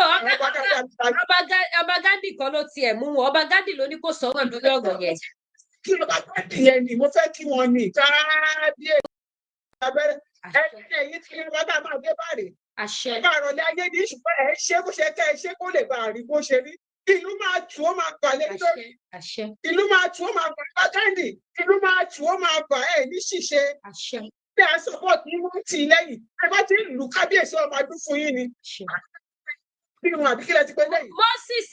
ọba Gandhi kan ló tiẹ̀ mú wọn ọba Gandhi ló ní kó sọ̀rọ̀ lórí ọ̀rọ̀ yẹn. kí ọba Gandhi yẹn ni mo fẹ́ kí wọ́n ní káàdì abẹ́rẹ́ ẹ̀yin tí wọ́n bá máa gbé báàrè. àṣẹ. bá àròlé ayé ní ṣùgbọ́n ẹ̀ ṣe bó ṣe kẹ́ ẹ ṣe kó lè bá a rí bó ṣe rí. ìlú máa tù ó máa bà lé lórí. àṣẹ. ìlú máa tù ó máa bà bá Gandhi ìlú máa tù ó máa bà ẹ̀ ní ṣìṣe. àṣẹ. bí a support ní wọ́n tì í lẹ́yìn ẹ bá ti lù kábíyèsí ọmọ adún fún yín ni. bí wọn àbí kílẹ̀ ti pé lẹ́yìn. Moses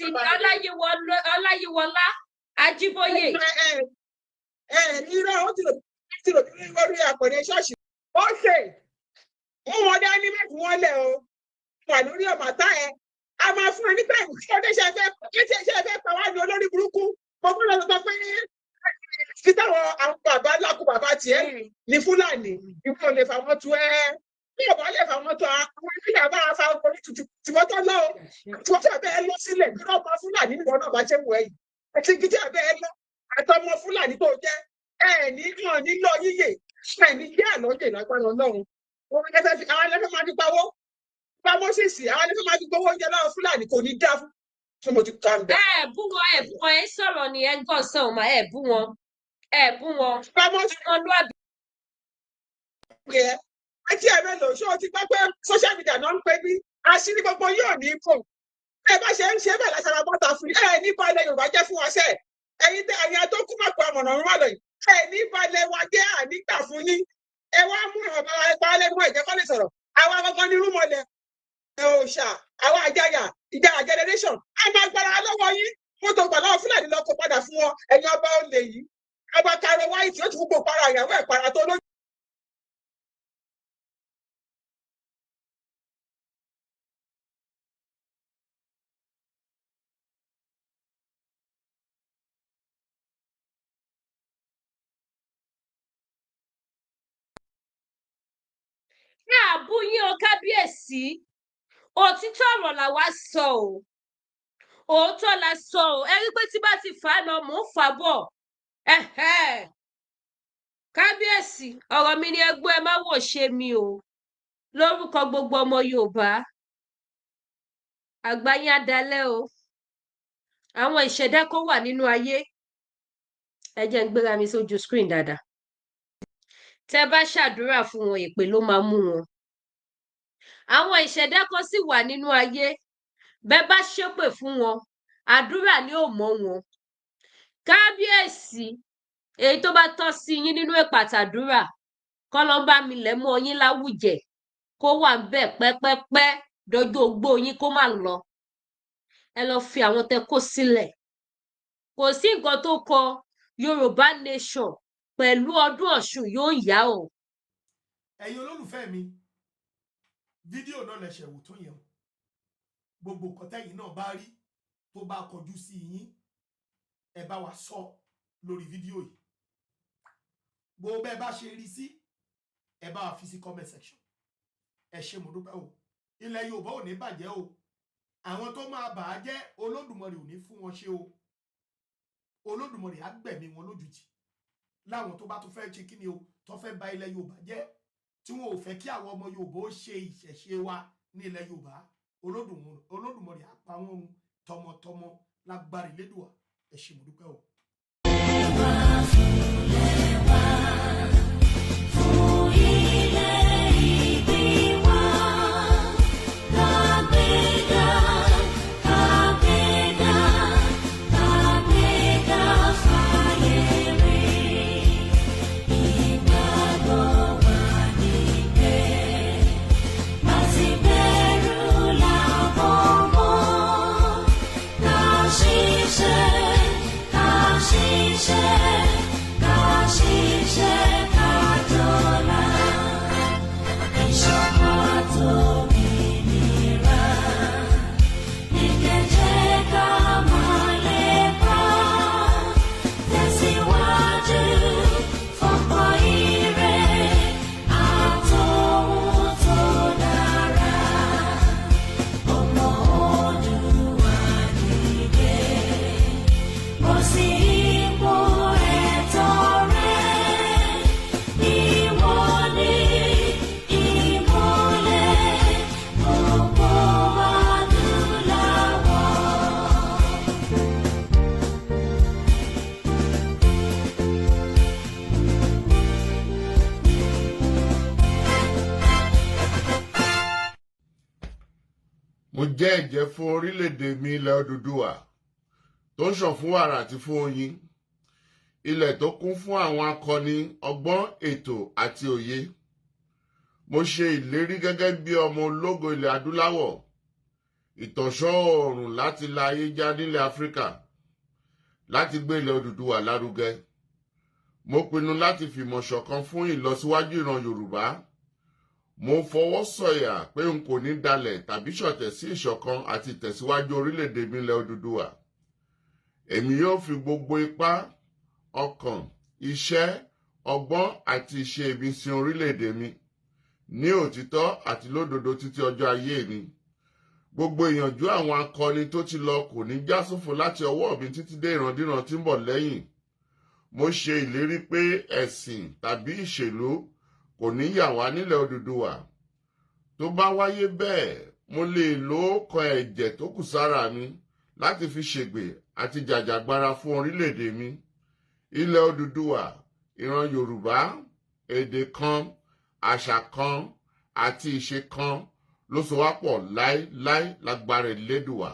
Ọláyíwọlá Ajíbóyè. irọ́ ó ti lò bí lórí àpẹẹrẹ ṣọ́ọ̀ṣì. ó ṣe wọn dání mẹ́fù wọn lẹ̀ o wà lórí ọ̀màtá ẹ a máa fún ẹ nígbà ìwé ṣe fẹ́ pa wá ní olórí burúkú mo gbọ́dọ̀ sọ pé kí táwọn àwọn bàbá lákú bàbá tiẹ̀ ní Fúlàní ìwọ lè fà wọ́n tu ẹ́ bí ọ̀bá lè fà wọ́n tu àwọn ìpínlẹ̀ bá fa orí tìwọ́tọ́ lọ tí wọ́n fẹ́ bẹ́ẹ̀ lọ sílẹ̀ bí wọ́n bá Fúlàní nígbà náà bá ṣe wù ẹ́ yìí ẹtí gidi abẹ́ lọ àtọmọ Fúlàní tó jẹ́ nílò yíyè ní yé àlọ́jẹ̀ lágbára Ọlọ́run àwọn ẹlẹ́fẹ́ máa fi pawó bá Mọ́sẹ̀sì àwọn ẹlẹ́fẹ́ máa fi gbowó oúnjẹ láwọn Fúlàní kò ní dá fún mo ti kà ń bẹ. bú wọn ẹ sọ̀rọ̀ ni ẹ ń gàn sàn ọmọ ẹ bú wọn. bá Mọ́sẹ̀sì pè ẹ́ àti ẹ̀rẹ́ lò ṣó o ti gbọ́ pé social media náà ń pè bí àṣírí gbogbo yóò ní kò ẹ bá ṣe ń ṣe bẹ́ẹ̀ láṣara bọ́ta fún ẹ ní balẹ̀ Yorùbá jẹ́ fún wa sẹ́ẹ̀ ẹ̀yin tó kú mọ̀ pé àmọ̀nà ọ̀run wà lọ́yìn ẹ ní balẹ̀ wa jẹ́ ànígbà fún yín ẹ wá mú ọ̀bá ẹgbà alẹ́mú ẹ̀jẹ̀ kọ́ lè sọ̀rọ̀ àwa gangan ní rúmọ̀lẹ̀ òòṣà àwa àjàyà ìjà generation a máa gbára lọ́wọ́ yín wọ́n tó gbà lọ́wọ́ Fúlàní lọ́kọ̀ padà fún wọn ẹ̀yin ọba olè yìí ọba Karo White ó ti gbogbo para ìyàwó ẹ̀ para tó lójú. àbú yín o kábíyèsí òtítọ́ ọ̀rọ̀ làwa sọ o òótọ́ la sọ o ẹ rí pé tí bá ti fà á lọ mò ń fà á bọ̀ kábíyèsí ọ̀rọ̀ mi ni ẹgbẹ́ ẹ má wò ṣe mi o lórúkọ gbogbo ọmọ Yorùbá àgbáyé adalẹ́ o àwọn ìṣẹ̀dá kan wà nínú ayé ẹ jẹ́ ń gbéra mi sójú screen dáadáa tẹ́ bá ṣàdúrà fún wọn èpè ló máa mú wọn àwọn ìṣẹ̀dá kan sì wà nínú ayé bẹ́ bá ṣépè fún wọn àdúrà ni ò mọ́ wọn kábíyèsí èyí tó bá tọ́ sí yín nínú ìpàtàdúrà kọ́lọ́mbà mi lẹ̀ mọ́ yín láwùjẹ kó wà ń bẹ̀ pẹ́pẹ́pẹ́ dọjọ́ ogbó yín kó má lọ ẹ lọ fi àwọn tẹ́ kó sílẹ̀ kò sí nǹkan tó kọ Yorùbá nation pẹ̀lú ọdún Ọ̀ṣun yóò yá o. ẹ̀yin olólùfẹ́ mi fídíò náà lẹ̀ṣẹ̀ wò tó yẹn gbogbo nǹkan tẹ́yin náà bá rí tó bá kọjú sí yín ẹ bá wa sọ lórí fídíò yìí bó bẹ́ẹ̀ bá ṣe rí sí ẹ bá wa fi sí comment section ẹ ṣé mo dúpẹ́ o ilẹ̀ Yorùbá ò ní bàjẹ́ o àwọn tó máa bà á jẹ́ Olódùmarè ò ní fún wọn ṣe o Olódùmarè á gbẹ̀mí wọn lójijì láwọn tó bá tó fẹ́ ṣe kí ni o tó fẹ́ bà ilẹ̀ Yorùbá jẹ́ tí wọn ò fẹ́ kí àwọn ọmọ Yorùbá ó ṣe ìṣẹ̀ṣe wa ní ilẹ̀ Yorùbá Olódùmarè á pa wọ́n run tọmọtọmọ lágbára Elédùà ẹ ṣé mo dúpẹ́ o. mo jẹ́ ẹ̀jẹ́ fún orílẹ̀-èdè mi ilẹ̀ Odùduwà tó ń ṣàn fún wàrà àti fún oyin ilẹ̀ tó kún fún àwọn akọni ọgbọ́n ètò àti òye mo ṣe ìlérí gẹ́gẹ́ bí ọmọ ológo ilẹ̀ adúláwọ̀ ìtànṣán oòrùn láti la ayé já nílẹ̀ Áfíríkà láti gbé ilẹ̀ Odùduwà lárugẹ mo pinnu láti fìmọ̀ ṣọ̀kan fún ìlọsíwájú ìran Yorùbá mo fọwọ́ sọ̀yà pé n kò ní dalẹ̀ tàbí ṣọ̀tẹ̀ sí ìṣọ̀kan àti ìtẹ̀síwájú orílẹ̀-èdè mi ilẹ̀ Odùduwà èmi yóò fi gbogbo ipá ọkàn iṣẹ́ ọgbọ́n àti ìṣe mi sin orílẹ̀-èdè mi ní òtítọ́ àti lódodo títí ọjọ́ ayé mi gbogbo ìyànjú àwọn akọni tó ti lọ kò ní já sófo láti ọwọ́ mi títí dé ìrandíran tí ń bọ̀ lẹ́yìn mo ṣe ìlérí pé ẹ̀sìn tàbí ìṣèlú kò ní yà wá nílẹ̀ Odùduwà tó bá wáyé bẹ́ẹ̀ mo lè lo ọkàn ẹ̀jẹ̀ tó kù sára mi láti fi ṣègbè àti jàjàgbara fún orílẹ̀-èdè mi ilẹ̀ Odùduwà ìran Yorùbá èdè kan àṣà kan àti ìṣe kan ló so wá pọ̀ láéláé lágbára Elédùà.